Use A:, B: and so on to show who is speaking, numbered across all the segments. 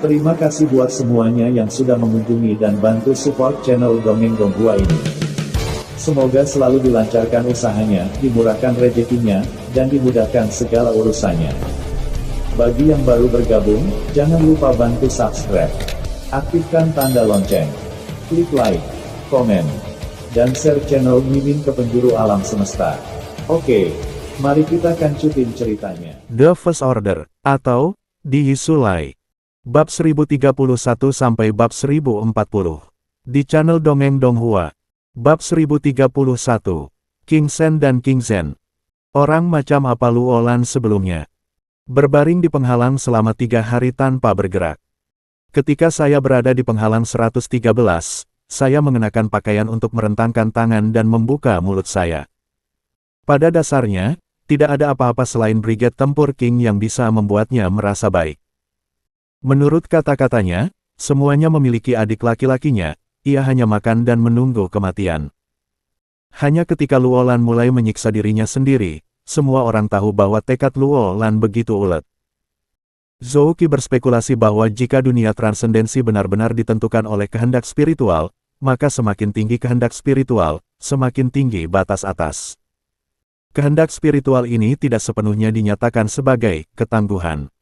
A: Terima kasih buat semuanya yang sudah mengunjungi dan bantu support channel Dongeng Donghua ini. Semoga selalu dilancarkan usahanya, dimurahkan rezekinya, dan dimudahkan segala urusannya. Bagi yang baru bergabung, jangan lupa bantu subscribe. Aktifkan tanda lonceng. Klik like, komen, dan share channel Mimin ke penjuru alam semesta. Oke, mari kita kancutin ceritanya.
B: The First Order, atau Di Sulai. Bab 1031 sampai bab 1040. Di channel Dongeng Donghua. Bab 1031. King Sen dan King Zen. Orang macam apa Luolan sebelumnya? Berbaring di penghalang selama 3 hari tanpa bergerak. Ketika saya berada di penghalang 113, saya mengenakan pakaian untuk merentangkan tangan dan membuka mulut saya. Pada dasarnya, tidak ada apa-apa selain Brigade Tempur King yang bisa membuatnya merasa baik. Menurut kata-katanya, semuanya memiliki adik laki-lakinya, ia hanya makan dan menunggu kematian. Hanya ketika Luolan mulai menyiksa dirinya sendiri, semua orang tahu bahwa tekad Luolan begitu ulet. Zhou Qi berspekulasi bahwa jika dunia transendensi benar-benar ditentukan oleh kehendak spiritual, maka semakin tinggi kehendak spiritual, semakin tinggi batas atas. Kehendak spiritual ini tidak sepenuhnya dinyatakan sebagai ketangguhan.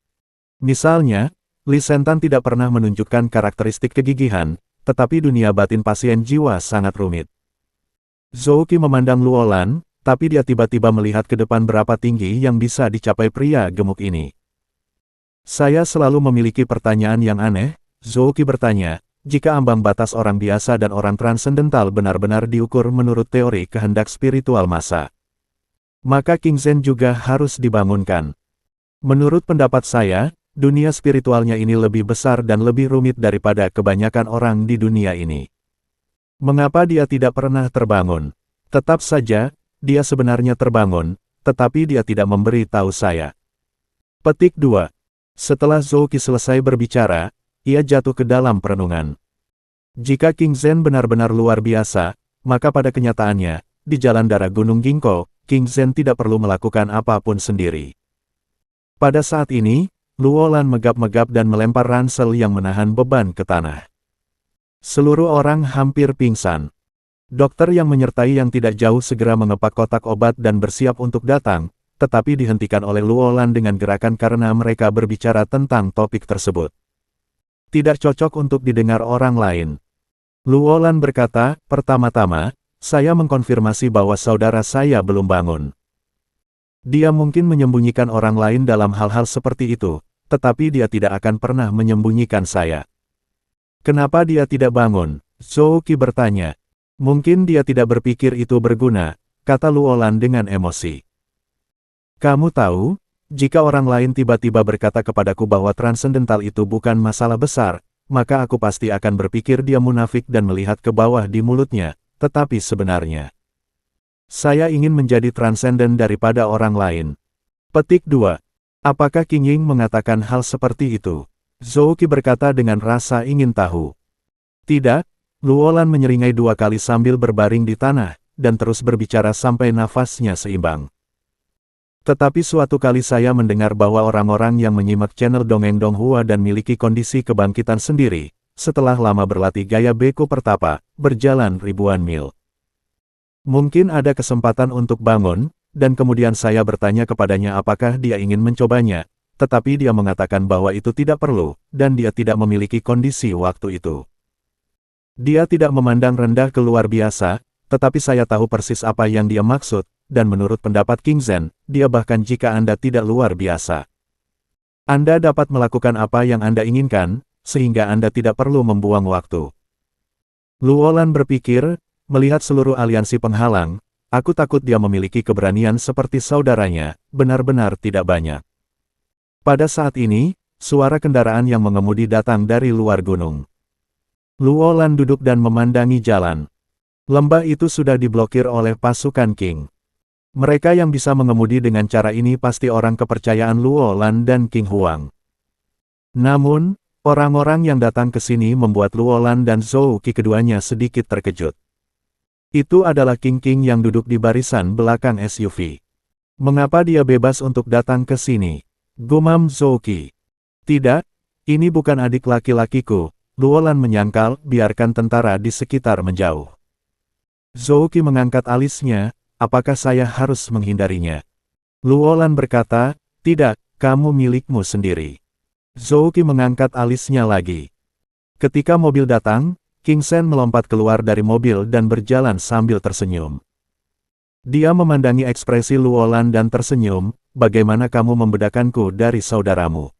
B: Misalnya, Li Shentan tidak pernah menunjukkan karakteristik kegigihan, tetapi dunia batin pasien jiwa sangat rumit. Zhou Qi memandang Luolan, tapi dia tiba-tiba melihat ke depan berapa tinggi yang bisa dicapai pria gemuk ini. Saya selalu memiliki pertanyaan yang aneh, Zhou Qi bertanya, jika ambang batas orang biasa dan orang transendental benar-benar diukur menurut teori kehendak spiritual massa, maka King Zen juga harus dibangunkan. Menurut pendapat saya, dunia spiritualnya ini lebih besar dan lebih rumit daripada kebanyakan orang di dunia ini. Mengapa dia tidak pernah terbangun? Tetap saja, dia sebenarnya terbangun, tetapi dia tidak memberi tahu saya. Petik 2. Setelah Zhou Qi selesai berbicara, ia jatuh ke dalam perenungan. Jika King Zen benar-benar luar biasa, maka pada kenyataannya, di jalan darah Gunung Ginkgo, King Zen tidak perlu melakukan apapun sendiri. Pada saat ini, Luolan megap-megap dan melempar ransel yang menahan beban ke tanah. Seluruh orang hampir pingsan. Dokter yang menyertai yang tidak jauh segera mengepak kotak obat dan bersiap untuk datang, tetapi dihentikan oleh Luolan dengan gerakan karena mereka berbicara tentang topik tersebut. Tidak cocok untuk didengar orang lain. Luolan berkata, pertama-tama, saya mengkonfirmasi bahwa saudara saya belum bangun. Dia mungkin menyembunyikan orang lain dalam hal-hal seperti itu, tetapi dia tidak akan pernah menyembunyikan saya. Kenapa dia tidak bangun? Zhou Qi bertanya. Mungkin dia tidak berpikir itu berguna, kata Luolan dengan emosi. Kamu tahu, jika orang lain tiba-tiba berkata kepadaku bahwa transendental itu bukan masalah besar, maka aku pasti akan berpikir dia munafik dan melihat ke bawah di mulutnya, tetapi sebenarnya saya ingin menjadi transenden daripada orang lain. Petik 2. Apakah Qing Ying mengatakan hal seperti itu? Zhou Qi berkata dengan rasa ingin tahu. Tidak, Luolan menyeringai 2 kali sambil berbaring di tanah, dan terus berbicara sampai nafasnya seimbang. Tetapi suatu kali saya mendengar bahwa orang-orang yang menyimak channel Dongeng Donghua dan miliki kondisi kebangkitan sendiri, setelah lama berlatih gaya Beku Pertapa, berjalan ribuan mil. Mungkin ada kesempatan untuk bangun, dan kemudian saya bertanya kepadanya apakah dia ingin mencobanya, tetapi dia mengatakan bahwa itu tidak perlu, dan dia tidak memiliki kondisi waktu itu. Dia tidak memandang rendah ke luar biasa, tetapi saya tahu persis apa yang dia maksud, dan menurut pendapat King Zen, dia bahkan jika Anda tidak luar biasa, Anda dapat melakukan apa yang Anda inginkan, sehingga Anda tidak perlu membuang waktu. Luolan berpikir, melihat seluruh aliansi penghalang, aku takut dia memiliki keberanian seperti saudaranya, benar-benar tidak banyak. Pada saat ini, suara kendaraan yang mengemudi datang dari luar gunung. Luolan duduk dan memandangi jalan. Lembah itu sudah diblokir oleh pasukan Qing. Mereka yang bisa mengemudi dengan cara ini pasti orang kepercayaan Luolan dan King Huang. Namun, orang-orang yang datang ke sini membuat Luolan dan Zhou Qi keduanya sedikit terkejut. Itu adalah King yang duduk di barisan belakang SUV. Mengapa dia bebas untuk datang ke sini? Gumam Zouki. Tidak, ini bukan adik laki-lakiku, Luolan menyangkal, biarkan tentara di sekitar menjauh. Zouki mengangkat alisnya, apakah saya harus menghindarinya? Luolan berkata, tidak, kamu milikmu sendiri. Zouki mengangkat alisnya lagi. Ketika mobil datang, King Sen melompat keluar dari mobil dan berjalan sambil tersenyum. Dia memandangi ekspresi Luolan dan tersenyum, bagaimana kamu membedakanku dari saudaramu?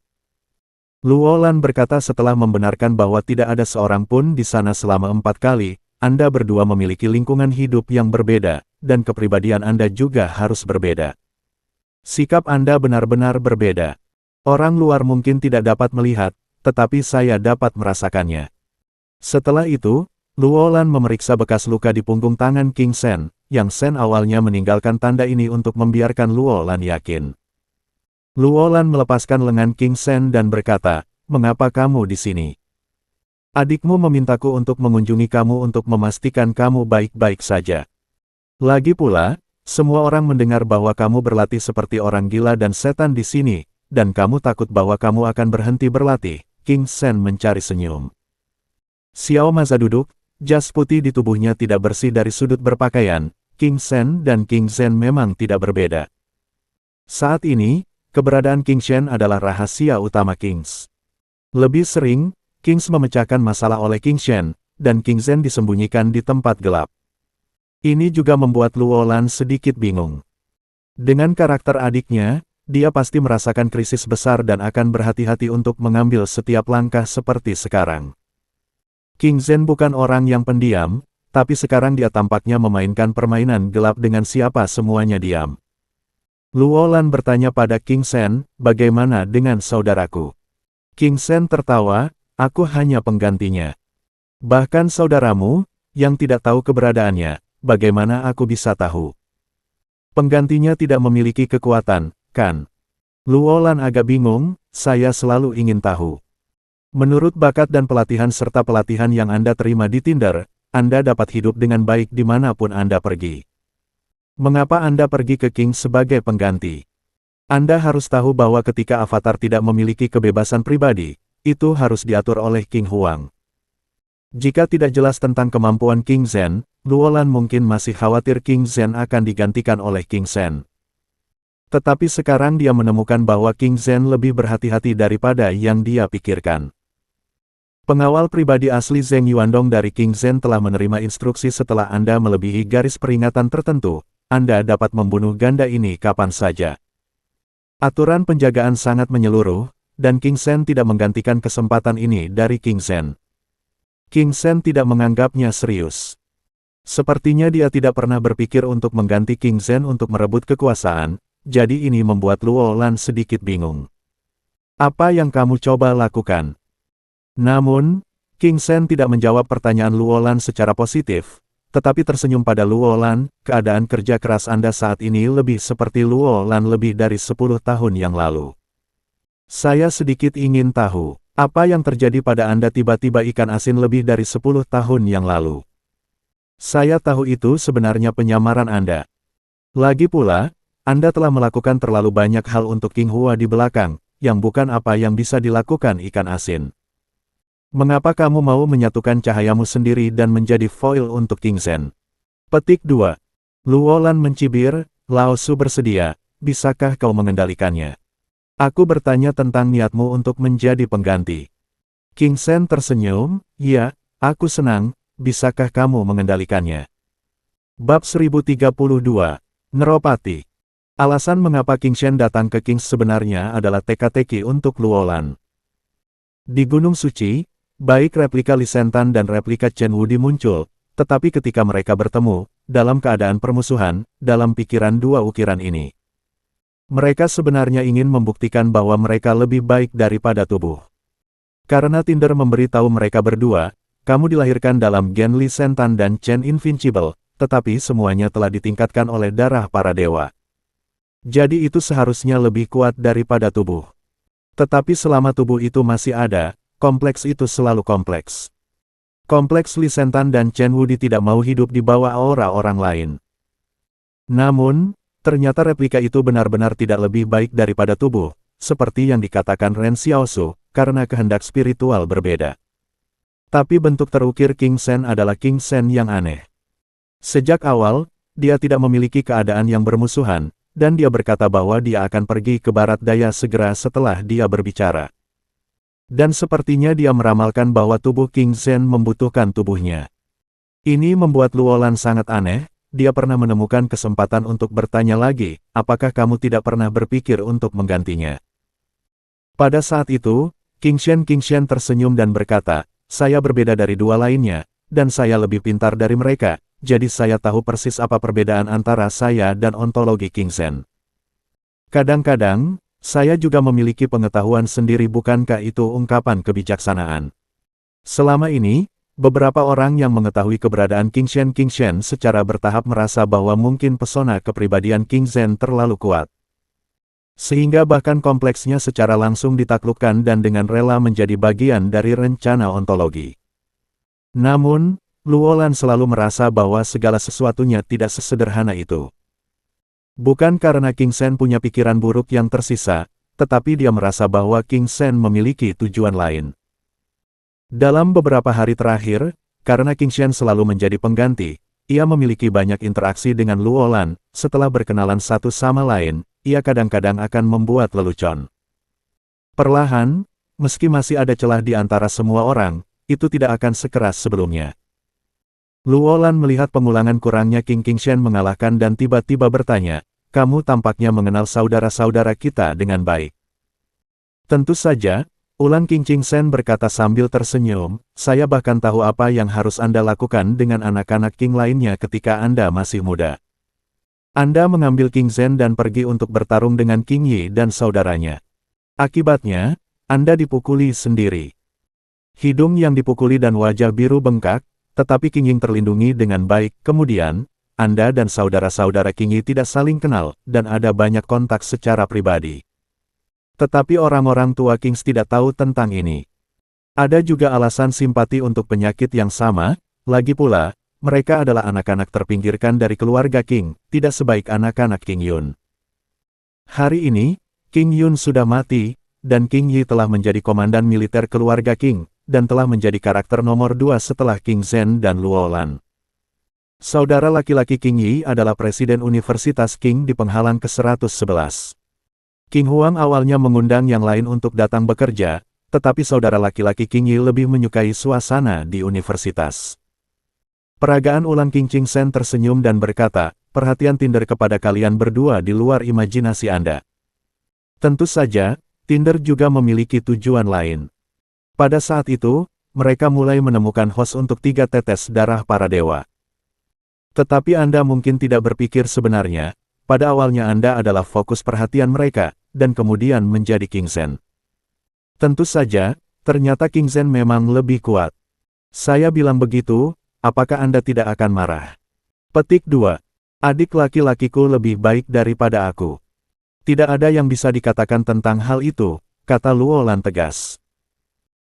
B: Luolan berkata setelah membenarkan bahwa tidak ada seorang pun di sana selama 4 kali, Anda berdua memiliki lingkungan hidup yang berbeda, dan kepribadian Anda juga harus berbeda. Sikap Anda benar-benar berbeda. Orang luar mungkin tidak dapat melihat, tetapi saya dapat merasakannya. Setelah itu, Luolan memeriksa bekas luka di punggung tangan King Sen, yang Sen awalnya meninggalkan tanda ini untuk membiarkan Luolan yakin. Luolan melepaskan lengan King Sen dan berkata, mengapa kamu di sini? Adikmu memintaku untuk mengunjungi kamu untuk memastikan kamu baik-baik saja. Lagi pula, semua orang mendengar bahwa kamu berlatih seperti orang gila dan setan di sini, dan kamu takut bahwa kamu akan berhenti berlatih. King Sen mencari senyum. Xiao Maza duduk, jas putih di tubuhnya tidak bersih dari sudut berpakaian. King Sen dan King Zhen memang tidak berbeda. Saat ini, keberadaan King Shen adalah rahasia utama Kings. Lebih sering, Kings memecahkan masalah oleh King Shen, dan King Zhen disembunyikan di tempat gelap. Ini juga membuat Luolan sedikit bingung. Dengan karakter adiknya, dia pasti merasakan krisis besar dan akan berhati-hati untuk mengambil setiap langkah seperti sekarang. King Zhen bukan orang yang pendiam, tapi sekarang dia tampaknya memainkan permainan gelap dengan siapa semuanya diam. Luolan bertanya pada King Sen, bagaimana dengan saudaraku? King Sen tertawa, aku hanya penggantinya. Bahkan saudaramu, yang tidak tahu keberadaannya, bagaimana aku bisa tahu? Penggantinya tidak memiliki kekuatan, kan? Luolan agak bingung, saya selalu ingin tahu. Menurut bakat dan pelatihan serta pelatihan yang Anda terima di Tinder, Anda dapat hidup dengan baik dimanapun Anda pergi. Mengapa Anda pergi ke King sebagai pengganti? Anda harus tahu bahwa ketika avatar tidak memiliki kebebasan pribadi, itu harus diatur oleh King Huang. Jika tidak jelas tentang kemampuan King Zhen, Luolan mungkin masih khawatir King Zhen akan digantikan oleh King Sen. Tetapi sekarang dia menemukan bahwa King Zhen lebih berhati-hati daripada yang dia pikirkan. Pengawal pribadi asli Zheng Yuandong dari King Zhen telah menerima instruksi setelah Anda melebihi garis peringatan tertentu, Anda dapat membunuh ganda ini kapan saja. Aturan penjagaan sangat menyeluruh, dan King Sen tidak menggantikan kesempatan ini dari King Zhen. King Sen tidak menganggapnya serius. Sepertinya dia tidak pernah berpikir untuk mengganti King Zhen untuk merebut kekuasaan, jadi ini membuat Luolan sedikit bingung. Apa yang kamu coba lakukan? Namun, King Sen tidak menjawab pertanyaan Luolan secara positif, tetapi tersenyum pada Luolan, keadaan kerja keras Anda saat ini lebih seperti Luolan lebih dari 10 tahun yang lalu. Saya sedikit ingin tahu, apa yang terjadi pada Anda tiba-tiba ikan asin lebih dari 10 tahun yang lalu. Saya tahu itu sebenarnya penyamaran Anda. Lagi pula, Anda telah melakukan terlalu banyak hal untuk King Hua di belakang, yang bukan apa yang bisa dilakukan ikan asin. Mengapa kamu mau menyatukan cahayamu sendiri dan menjadi foil untuk King Zhen? Petik 2. Luolan mencibir, Lao Su bersedia, bisakah kau mengendalikannya? Aku bertanya tentang niatmu untuk menjadi pengganti. King Sen tersenyum, ya, aku senang, bisakah kamu mengendalikannya? Bab 1032, Neropati. Alasan mengapa King Shen datang ke Kings sebenarnya adalah teka-teki untuk Luolan. Di Gunung Suci, baik replika Li Shentan dan replika Chen Wudi muncul, tetapi ketika mereka bertemu, dalam keadaan permusuhan, dalam pikiran dua ukiran ini. Mereka sebenarnya ingin membuktikan bahwa mereka lebih baik daripada tubuh. Karena Tinder memberi tahu mereka berdua, kamu dilahirkan dalam gen Li Shentan dan Chen Invincible, tetapi semuanya telah ditingkatkan oleh darah para dewa. Jadi itu seharusnya lebih kuat daripada tubuh. Tetapi selama tubuh itu masih ada, kompleks itu selalu kompleks. Kompleks Li Shentan dan Chen Wudi tidak mau hidup di bawah aura orang lain. Namun, Ternyata replika itu benar-benar tidak lebih baik daripada tubuh, seperti yang dikatakan Ren Xiaosu, karena kehendak spiritual berbeda. Tapi bentuk terukir King Sen adalah King Sen yang aneh. Sejak awal, dia tidak memiliki keadaan yang bermusuhan, dan dia berkata bahwa dia akan pergi ke barat daya segera setelah dia berbicara. Dan sepertinya dia meramalkan bahwa tubuh King Sen membutuhkan tubuhnya. Ini membuat Luolan sangat aneh, dia pernah menemukan kesempatan untuk bertanya lagi, apakah kamu tidak pernah berpikir untuk menggantinya? Pada saat itu, King Shen tersenyum dan berkata, saya berbeda dari dua lainnya, dan saya lebih pintar dari mereka, jadi saya tahu persis apa perbedaan antara saya dan ontologi King Sen. Kadang-kadang, saya juga memiliki pengetahuan sendiri, bukankah itu ungkapan kebijaksanaan? Selama ini, beberapa orang yang mengetahui keberadaan King Shen secara bertahap merasa bahwa mungkin pesona kepribadian King Sen terlalu kuat. Sehingga bahkan kompleksnya secara langsung ditaklukkan dan dengan rela menjadi bagian dari rencana ontologi. Namun, Luolan selalu merasa bahwa segala sesuatunya tidak sesederhana itu. Bukan karena King Sen punya pikiran buruk yang tersisa, tetapi dia merasa bahwa King Sen memiliki tujuan lain. Dalam beberapa hari terakhir, karena King Shen selalu menjadi pengganti, ia memiliki banyak interaksi dengan Luolan. Setelah berkenalan satu sama lain, ia kadang-kadang akan membuat lelucon. Perlahan, meski masih ada celah di antara semua orang, itu tidak akan sekeras sebelumnya. Luolan melihat pengulangan kurangnya King Shen mengalahkan dan tiba-tiba bertanya, kamu tampaknya mengenal saudara-saudara kita dengan baik. Tentu saja, ulang King Shen berkata sambil tersenyum, saya bahkan tahu apa yang harus Anda lakukan dengan anak-anak King lainnya ketika Anda masih muda. Anda mengambil King Shen dan pergi untuk bertarung dengan King Yi dan saudaranya. Akibatnya, Anda dipukuli sendiri. Hidung yang dipukuli dan wajah biru bengkak, tetapi King Yi terlindungi dengan baik. Kemudian, Anda dan saudara-saudara King Yi tidak saling kenal, dan ada banyak kontak secara pribadi. Tetapi orang-orang tua Kings tidak tahu tentang ini. Ada juga alasan simpati untuk penyakit yang sama, lagi pula, mereka adalah anak-anak terpinggirkan dari keluarga King, tidak sebaik anak-anak King Yun. Hari ini, King Yun sudah mati, dan King Yi telah menjadi komandan militer keluarga King, dan telah menjadi karakter nomor 2 setelah King Sen dan Luolan. Saudara laki-laki King Yi adalah Presiden Universitas King di penghalang ke-111. King Huang awalnya mengundang yang lain untuk datang bekerja, tetapi saudara laki-laki King Yi lebih menyukai suasana di universitas. Peragaan ulang King Sen tersenyum dan berkata, perhatian Tinder kepada kalian berdua di luar imajinasi Anda. Tentu saja, Tinder juga memiliki tujuan lain. Pada saat itu, mereka mulai menemukan host untuk 3 tetes darah para dewa. Tetapi Anda mungkin tidak berpikir sebenarnya, pada awalnya Anda adalah fokus perhatian mereka, dan kemudian menjadi King Sen. Tentu saja, ternyata King Sen memang lebih kuat. Saya bilang begitu, apakah Anda tidak akan marah? Petik 2. Adik laki-lakiku lebih baik daripada aku. Tidak ada yang bisa dikatakan tentang hal itu, kata Luolan tegas.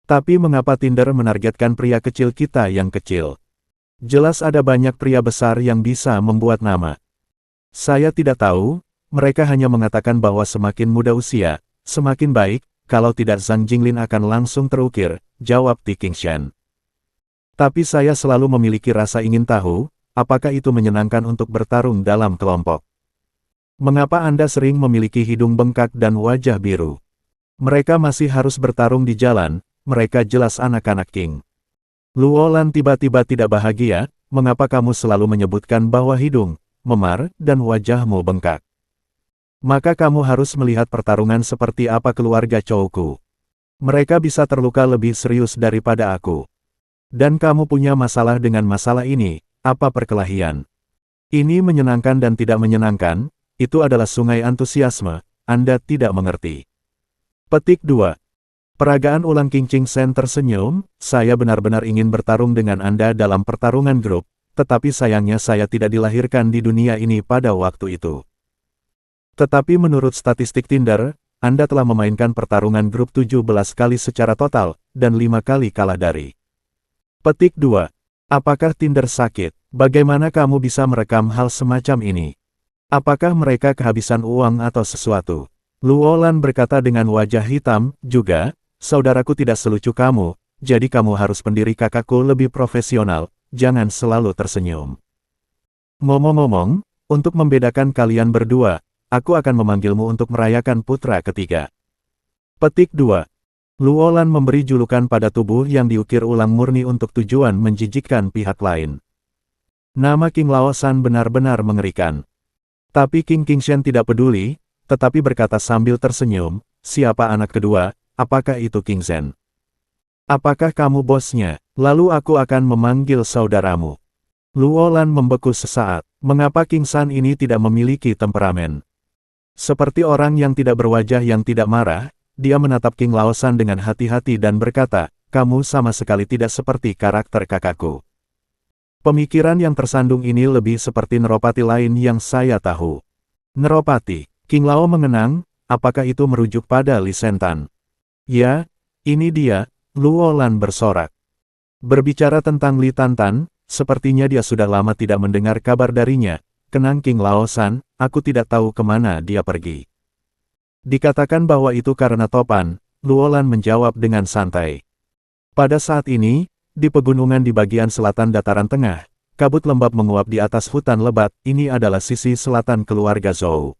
B: Tapi mengapa Tinder menargetkan pria kecil kita yang kecil? Jelas ada banyak pria besar yang bisa membuat nama. Saya tidak tahu, mereka hanya mengatakan bahwa semakin muda usia, semakin baik, kalau tidak Zhang Jinglin akan langsung terukir, jawab Ti Qingshan. Tapi saya selalu memiliki rasa ingin tahu, apakah itu menyenangkan untuk bertarung dalam kelompok. Mengapa Anda sering memiliki hidung bengkak dan wajah biru? Mereka masih harus bertarung di jalan. Mereka jelas anak-anak King. Luolan tiba-tiba tidak bahagia, mengapa kamu selalu menyebutkan bahwa hidung, memar, dan wajahmu bengkak? Maka kamu harus melihat pertarungan seperti apa keluarga cowokku. Mereka bisa terluka lebih serius daripada aku. Dan kamu punya masalah dengan masalah ini, apa perkelahian? Ini menyenangkan dan tidak menyenangkan, itu adalah sungai antusiasme, Anda tidak mengerti. Petik 2. Peragaan ulang King Sen tersenyum, saya benar-benar ingin bertarung dengan Anda dalam pertarungan grup, tetapi sayangnya saya tidak dilahirkan di dunia ini pada waktu itu. Tetapi menurut statistik Tinder, Anda telah memainkan pertarungan grup 17 kali secara total, dan 5 kali kalah dari. Petik 2. Apakah Tinder sakit? Bagaimana kamu bisa merekam hal semacam ini? Apakah mereka kehabisan uang atau sesuatu? Luolan berkata dengan wajah hitam, juga, saudaraku tidak selucu kamu, jadi kamu harus pendiri kakakku lebih profesional, jangan selalu tersenyum. Ngomong-ngomong, untuk membedakan kalian berdua, aku akan memanggilmu untuk merayakan putra ketiga. Petik 2. Luolan memberi julukan pada tubuh yang diukir ulang murni untuk tujuan menjijikkan pihak lain. Nama King Laosan benar-benar mengerikan. Tapi King Qingshan tidak peduli, tetapi berkata sambil tersenyum, siapa anak kedua, apakah itu King Zhen? Apakah kamu bosnya? Lalu aku akan memanggil saudaramu. Luolan membeku sesaat, mengapa King San ini tidak memiliki temperamen? Seperti orang yang tidak berwajah yang tidak marah, dia menatap King Laosan dengan hati-hati dan berkata, kamu sama sekali tidak seperti karakter kakakku. Pemikiran yang tersandung ini lebih seperti Neropati lain yang saya tahu. Neropati, King Lao mengenang, apakah itu merujuk pada Li Sentan? Ya, ini dia, Luolan bersorak. Berbicara tentang Li Tantan, sepertinya dia sudah lama tidak mendengar kabar darinya. Kenang King Laosan, aku tidak tahu kemana dia pergi. Dikatakan bahwa itu karena topan, Luolan menjawab dengan santai. Pada saat ini, di pegunungan di bagian selatan dataran tengah, kabut lembab menguap di atas hutan lebat, ini adalah sisi selatan keluarga Zhou.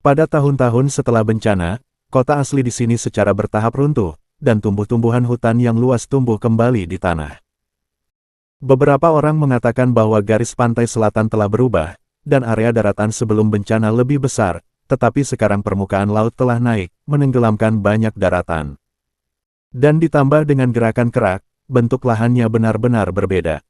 B: Pada tahun-tahun setelah bencana, kota asli di sini secara bertahap runtuh, dan tumbuh-tumbuhan hutan yang luas tumbuh kembali di tanah. Beberapa orang mengatakan bahwa garis pantai selatan telah berubah, dan area daratan sebelum bencana lebih besar, tetapi sekarang permukaan laut telah naik, menenggelamkan banyak daratan. Dan ditambah dengan gerakan kerak, bentuk lahannya benar-benar berbeda.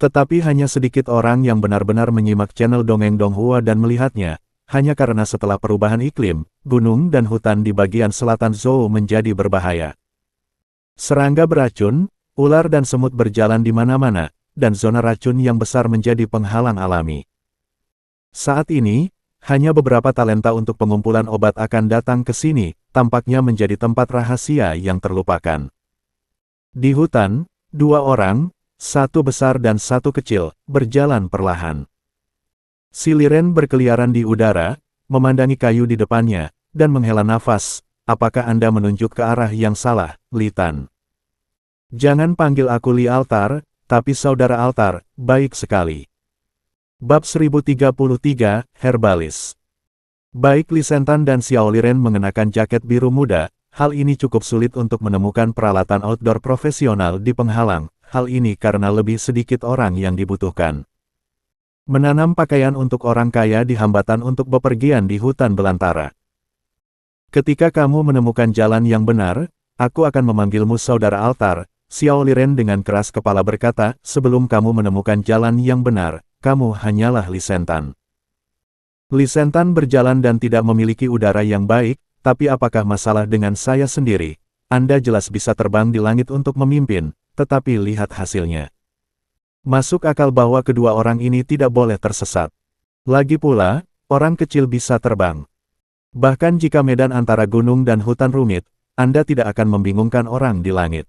B: Tetapi hanya sedikit orang yang benar-benar menyimak channel Dongeng Donghua dan melihatnya, hanya karena setelah perubahan iklim, gunung dan hutan di bagian selatan Zhou menjadi berbahaya. Serangga beracun, ular dan semut berjalan di mana-mana, dan zona racun yang besar menjadi penghalang alami. Saat ini, hanya beberapa talenta untuk pengumpulan obat akan datang ke sini, tampaknya menjadi tempat rahasia yang terlupakan. Di hutan, dua orang, satu besar dan satu kecil, berjalan perlahan. Si Liren berkeliaran di udara, memandangi kayu di depannya, dan menghela nafas. Apakah Anda menunjuk ke arah yang salah, Li Tan? Jangan panggil aku Li Altar, tapi saudara Altar, baik sekali. Bab 1033, Herbalis. Baik Li Sentan dan Xiao Liren mengenakan jaket biru muda, hal ini cukup sulit untuk menemukan peralatan outdoor profesional di penghalang, hal ini karena lebih sedikit orang yang dibutuhkan. Menanam pakaian untuk orang kaya di hambatan untuk bepergian di hutan belantara. Ketika kamu menemukan jalan yang benar, aku akan memanggilmu saudara Altar, Xiao Liren dengan keras kepala berkata, sebelum kamu menemukan jalan yang benar, kamu hanyalah Li Sentan. Li Sentan berjalan dan tidak memiliki udara yang baik, tapi apakah masalah dengan saya sendiri? Anda jelas bisa terbang di langit untuk memimpin, tetapi lihat hasilnya. Masuk akal bahwa kedua orang ini tidak boleh tersesat. Lagi pula, orang kecil bisa terbang. Bahkan jika medan antara gunung dan hutan rumit, Anda tidak akan membingungkan orang di langit.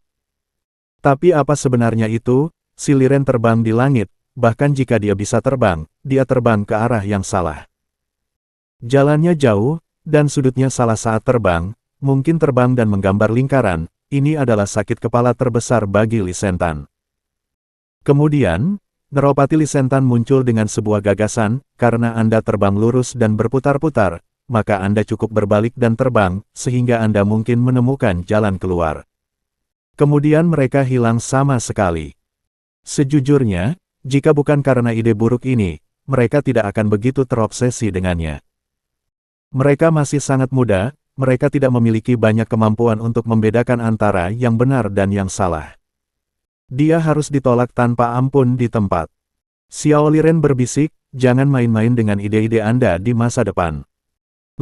B: Tapi apa sebenarnya itu? Si Liren terbang di langit, bahkan jika dia bisa terbang, dia terbang ke arah yang salah. Jalannya jauh, dan sudutnya salah saat terbang, mungkin terbang dan menggambar lingkaran, ini adalah sakit kepala terbesar bagi Li Sentan. Kemudian, Neropati Li Sentan muncul dengan sebuah gagasan, karena Anda terbang lurus dan berputar-putar, maka Anda cukup berbalik dan terbang, sehingga Anda mungkin menemukan jalan keluar. Kemudian mereka hilang sama sekali. Sejujurnya, jika bukan karena ide buruk ini, mereka tidak akan begitu terobsesi dengannya. Mereka masih sangat muda, mereka tidak memiliki banyak kemampuan untuk membedakan antara yang benar dan yang salah. Dia harus ditolak tanpa ampun di tempat. Xiao Liren berbisik, jangan main-main dengan ide-ide Anda di masa depan.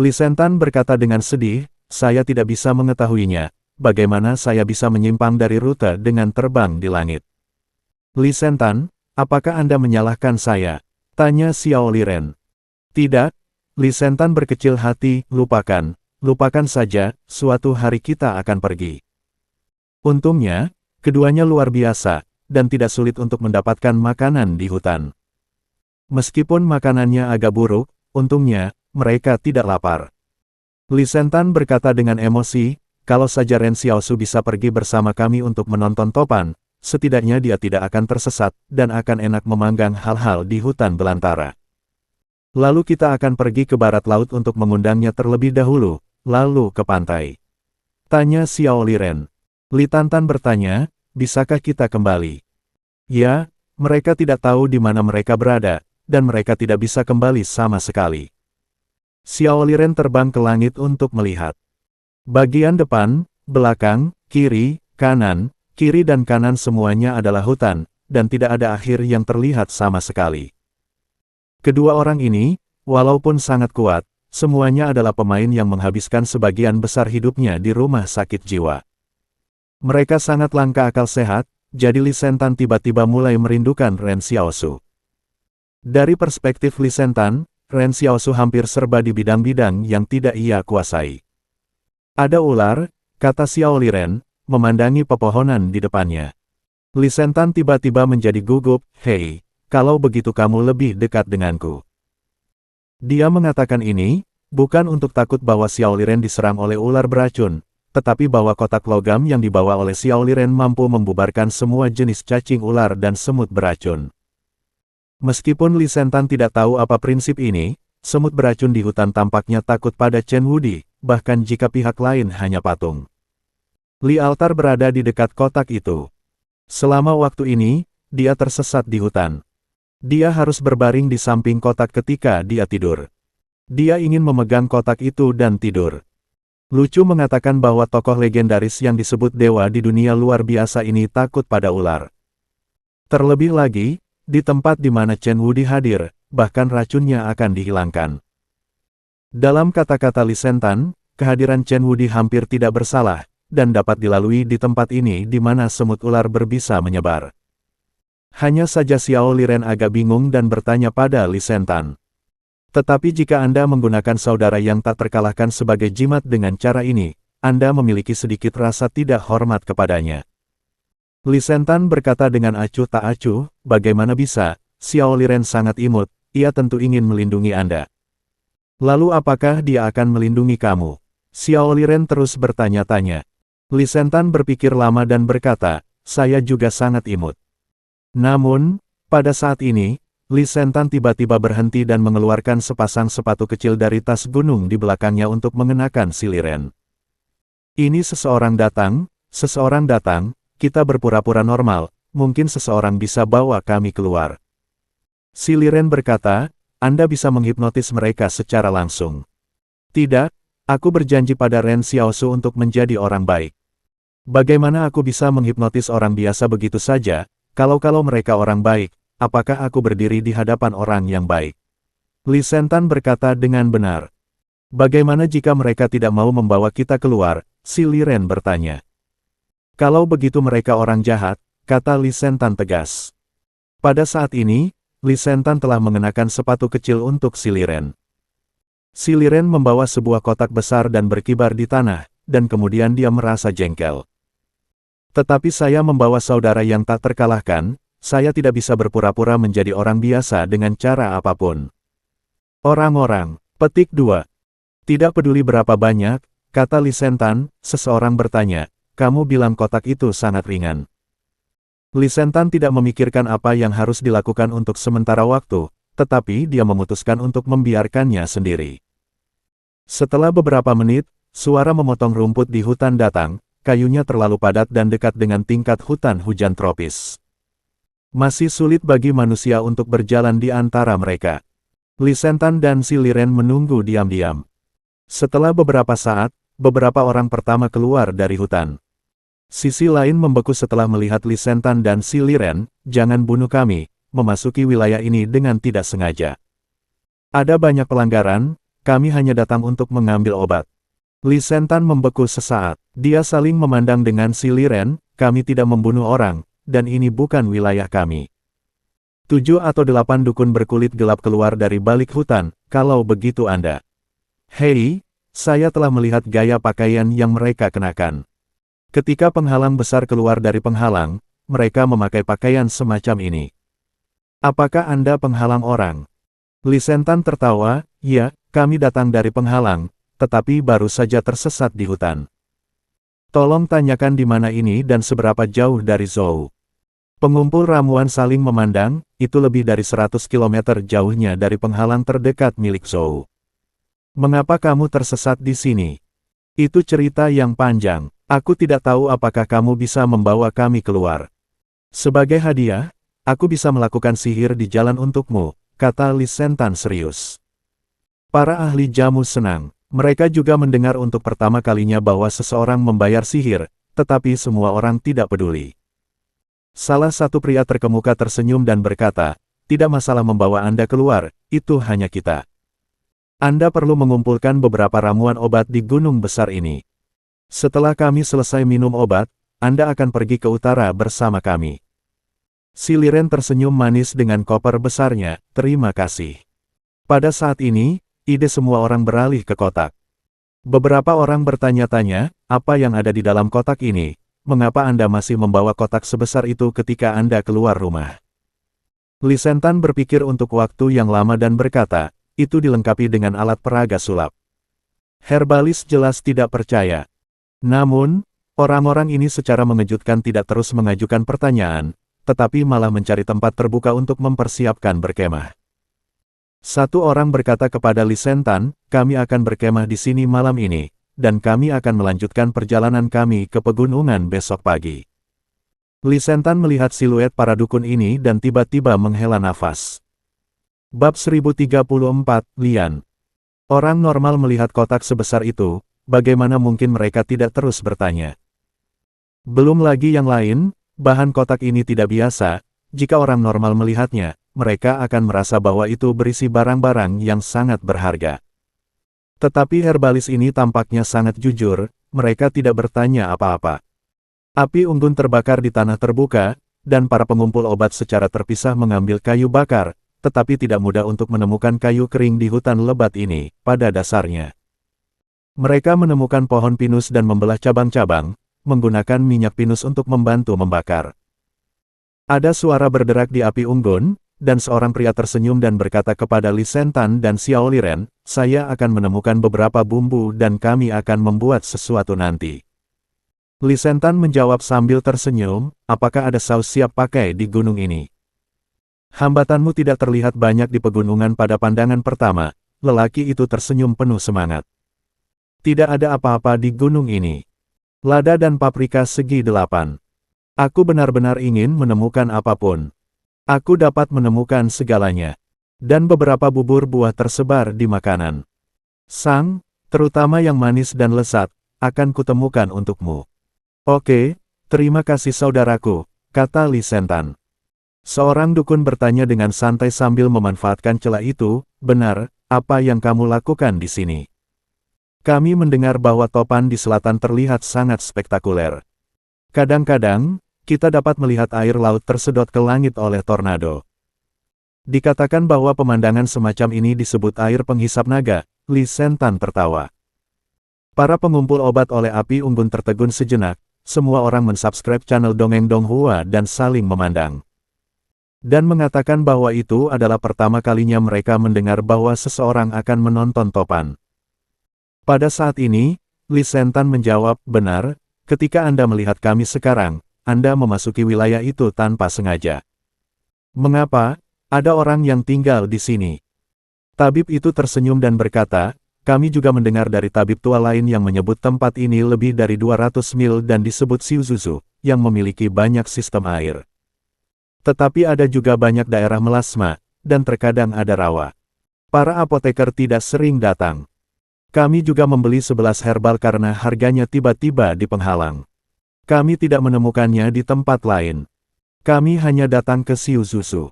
B: Li Sentan berkata dengan sedih, saya tidak bisa mengetahuinya, bagaimana saya bisa menyimpang dari rute dengan terbang di langit. Li Sentan, apakah Anda menyalahkan saya? Tanya Xiao Liren. Tidak, Li Sentan berkecil hati, lupakan saja, suatu hari kita akan pergi. Untungnya, keduanya luar biasa, dan tidak sulit untuk mendapatkan makanan di hutan. Meskipun makanannya agak buruk, untungnya, mereka tidak lapar. Li Sentan berkata dengan emosi, kalau saja Ren Xiaosu bisa pergi bersama kami untuk menonton topan, setidaknya dia tidak akan tersesat, dan akan enak memanggang hal-hal di hutan belantara. Lalu kita akan pergi ke barat laut untuk mengundangnya terlebih dahulu, lalu ke pantai. Tanya Xiao Liren. Li Tantan bertanya, bisakah kita kembali? Ya, mereka tidak tahu di mana mereka berada, dan mereka tidak bisa kembali sama sekali. Xiao Liren terbang ke langit untuk melihat. Bagian depan, belakang, kiri, kanan, kiri dan kanan semuanya adalah hutan, dan tidak ada akhir yang terlihat sama sekali. Kedua orang ini, walaupun sangat kuat, semuanya adalah pemain yang menghabiskan sebagian besar hidupnya di rumah sakit jiwa. Mereka sangat langka akal sehat, jadi Li Sentan tiba-tiba mulai merindukan Ren Xiaosu. Dari perspektif Li Sentan, Ren Xiaosu hampir serba di bidang-bidang yang tidak ia kuasai. Ada ular, kata Xiao Liren, memandangi pepohonan di depannya. Li Sentan tiba-tiba menjadi gugup, hei, kalau begitu kamu lebih dekat denganku. Dia mengatakan ini, bukan untuk takut bahwa Xiao Liren diserang oleh ular beracun, tetapi bahwa kotak logam yang dibawa oleh Xiao Liren mampu membubarkan semua jenis cacing ular dan semut beracun. Meskipun Li Sentan tidak tahu apa prinsip ini, semut beracun di hutan tampaknya takut pada Chen Wudi, bahkan jika pihak lain hanya patung. Li Altar berada di dekat kotak itu. Selama waktu ini, dia tersesat di hutan. Dia harus berbaring di samping kotak ketika dia tidur. Dia ingin memegang kotak itu dan tidur. Lucu mengatakan bahwa tokoh legendaris yang disebut dewa di dunia luar biasa ini takut pada ular. Terlebih lagi, di tempat di mana Chen Wudi hadir, bahkan racunnya akan dihilangkan. Dalam kata-kata Li Sentan, kehadiran Chen Wudi hampir tidak bersalah, dan dapat dilalui di tempat ini di mana semut ular berbisa menyebar. Hanya saja Xiao Liren agak bingung dan bertanya pada Li Sentan. Tetapi jika Anda menggunakan saudara yang tak terkalahkan sebagai jimat dengan cara ini, Anda memiliki sedikit rasa tidak hormat kepadanya. Li Sentan berkata dengan acuh tak acuh, bagaimana bisa, Xiao Liren sangat imut, ia tentu ingin melindungi Anda. Lalu apakah dia akan melindungi kamu? Xiao Liren terus bertanya-tanya. Li Sentan berpikir lama dan berkata, saya juga sangat imut. Namun, pada saat ini, Li Sentan tiba-tiba berhenti dan mengeluarkan sepasang sepatu kecil dari tas gunung di belakangnya untuk mengenakan si Liren. Ini seseorang datang, kita berpura-pura normal, mungkin seseorang bisa bawa kami keluar. Si Liren berkata, Anda bisa menghipnotis mereka secara langsung. Tidak, aku berjanji pada Ren Xiaosu untuk menjadi orang baik. Bagaimana aku bisa menghipnotis orang biasa begitu saja, kalau mereka orang baik, apakah aku berdiri di hadapan orang yang baik? Li Sentan berkata dengan benar. Bagaimana jika mereka tidak mau membawa kita keluar? Si Liren bertanya. Kalau begitu mereka orang jahat, kata Li Sentan tegas. Pada saat ini, Li Sentan telah mengenakan sepatu kecil untuk si Liren. Si Liren membawa sebuah kotak besar dan berkibar di tanah, dan kemudian dia merasa jengkel. Tetapi saya membawa saudara yang tak terkalahkan, saya tidak bisa berpura-pura menjadi orang biasa dengan cara apapun. Orang-orang, petik 2. Tidak peduli berapa banyak, kata Li Sentan, seseorang bertanya, kamu bilang kotak itu sangat ringan. Li Sentan tidak memikirkan apa yang harus dilakukan untuk sementara waktu, tetapi dia memutuskan untuk membiarkannya sendiri. Setelah beberapa menit, suara memotong rumput di hutan datang, kayunya terlalu padat dan dekat dengan tingkat hutan hujan tropis. Masih sulit bagi manusia untuk berjalan di antara mereka. Li Sentan dan si Liren menunggu diam-diam. Setelah beberapa saat, beberapa orang pertama keluar dari hutan. Sisi lain membeku setelah melihat Li Sentan dan si Liren, jangan bunuh kami, memasuki wilayah ini dengan tidak sengaja. Ada banyak pelanggaran, kami hanya datang untuk mengambil obat. Li Sentan membeku sesaat, dia saling memandang dengan si Liren, kami tidak membunuh orang, dan ini bukan wilayah kami. 7 atau 8 dukun berkulit gelap keluar dari balik hutan, kalau begitu Anda. Hei, saya telah melihat gaya pakaian yang mereka kenakan. Ketika penghalang besar keluar dari penghalang, mereka memakai pakaian semacam ini. Apakah Anda penghalang orang? Lisentan tertawa, ya, kami datang dari penghalang, tetapi baru saja tersesat di hutan. Tolong tanyakan di mana ini dan seberapa jauh dari Zhou. Pengumpul ramuan saling memandang, itu lebih dari 100 km jauhnya dari penghalang terdekat milik Zhou. Mengapa kamu tersesat di sini? Itu cerita yang panjang. Aku tidak tahu apakah kamu bisa membawa kami keluar. Sebagai hadiah, aku bisa melakukan sihir di jalan untukmu, kata Lisentan serius. Para ahli jamu senang. Mereka juga mendengar untuk pertama kalinya bahwa seseorang membayar sihir, tetapi semua orang tidak peduli. Salah satu pria terkemuka tersenyum dan berkata, tidak masalah membawa Anda keluar, itu hanya kita. Anda perlu mengumpulkan beberapa ramuan obat di gunung besar ini. Setelah kami selesai minum obat, Anda akan pergi ke utara bersama kami. Si Liren tersenyum manis dengan koper besarnya, terima kasih. Pada saat ini, ide semua orang beralih ke kotak. Beberapa orang bertanya-tanya, apa yang ada di dalam kotak ini? Mengapa Anda masih membawa kotak sebesar itu ketika Anda keluar rumah? Lisentan berpikir untuk waktu yang lama dan berkata, itu dilengkapi dengan alat peraga sulap. Herbalis jelas tidak percaya. Namun, orang-orang ini secara mengejutkan tidak terus mengajukan pertanyaan, tetapi malah mencari tempat terbuka untuk mempersiapkan berkemah. Satu orang berkata kepada Lisentan, kami akan berkemah di sini malam ini, dan kami akan melanjutkan perjalanan kami ke pegunungan besok pagi. Lisentan melihat siluet para dukun ini dan tiba-tiba menghela nafas. Bab 1034, Lian. Orang normal melihat kotak sebesar itu, bagaimana mungkin mereka tidak terus bertanya. Belum lagi yang lain, bahan kotak ini tidak biasa, jika orang normal melihatnya, mereka akan merasa bahwa itu berisi barang-barang yang sangat berharga. Tetapi herbalis ini tampaknya sangat jujur, mereka tidak bertanya apa-apa. Api unggun terbakar di tanah terbuka, dan para pengumpul obat secara terpisah mengambil kayu bakar, tetapi tidak mudah untuk menemukan kayu kering di hutan lebat ini, pada dasarnya. Mereka menemukan pohon pinus dan membelah cabang-cabang, menggunakan minyak pinus untuk membantu membakar. Ada suara berderak di api unggun, dan seorang pria tersenyum dan berkata kepada Lisentan dan Xiao Liren, saya akan menemukan beberapa bumbu dan kami akan membuat sesuatu nanti. Lisentan menjawab sambil tersenyum, apakah ada saus siap pakai di gunung ini? Hambatanmu tidak terlihat banyak di pegunungan pada pandangan pertama, lelaki itu tersenyum penuh semangat. Tidak ada apa-apa di gunung ini. Lada dan paprika segi 8. Aku benar-benar ingin menemukan apapun. Aku dapat menemukan segalanya. Dan beberapa bubur buah tersebar di makanan. Sang, terutama yang manis dan lezat, akan kutemukan untukmu. Oke, terima kasih saudaraku, kata Lisentan. Seorang dukun bertanya dengan santai sambil memanfaatkan celah itu, benar, apa yang kamu lakukan di sini? Kami mendengar bahwa topan di selatan terlihat sangat spektakuler. Kadang-kadang, kita dapat melihat air laut tersedot ke langit oleh tornado. Dikatakan bahwa pemandangan semacam ini disebut air penghisap naga, Lisentan tertawa. Para pengumpul obat oleh api unggun tertegun sejenak, semua orang mensubscribe channel Dongeng Donghua dan saling memandang. Dan mengatakan bahwa itu adalah pertama kalinya mereka mendengar bahwa seseorang akan menonton topan. Pada saat ini, Lisentan menjawab, benar, ketika Anda melihat kami sekarang, Anda memasuki wilayah itu tanpa sengaja. Mengapa? Ada orang yang tinggal di sini. Tabib itu tersenyum dan berkata, kami juga mendengar dari tabib tua lain yang menyebut tempat ini lebih dari 200 mil dan disebut Siuzuzu, yang memiliki banyak sistem air. Tetapi ada juga banyak daerah melasma, dan terkadang ada rawa. Para apoteker tidak sering datang. Kami juga membeli 11 herbal karena harganya tiba-tiba di penghalang. Kami tidak menemukannya di tempat lain. Kami hanya datang ke Siuzuzu.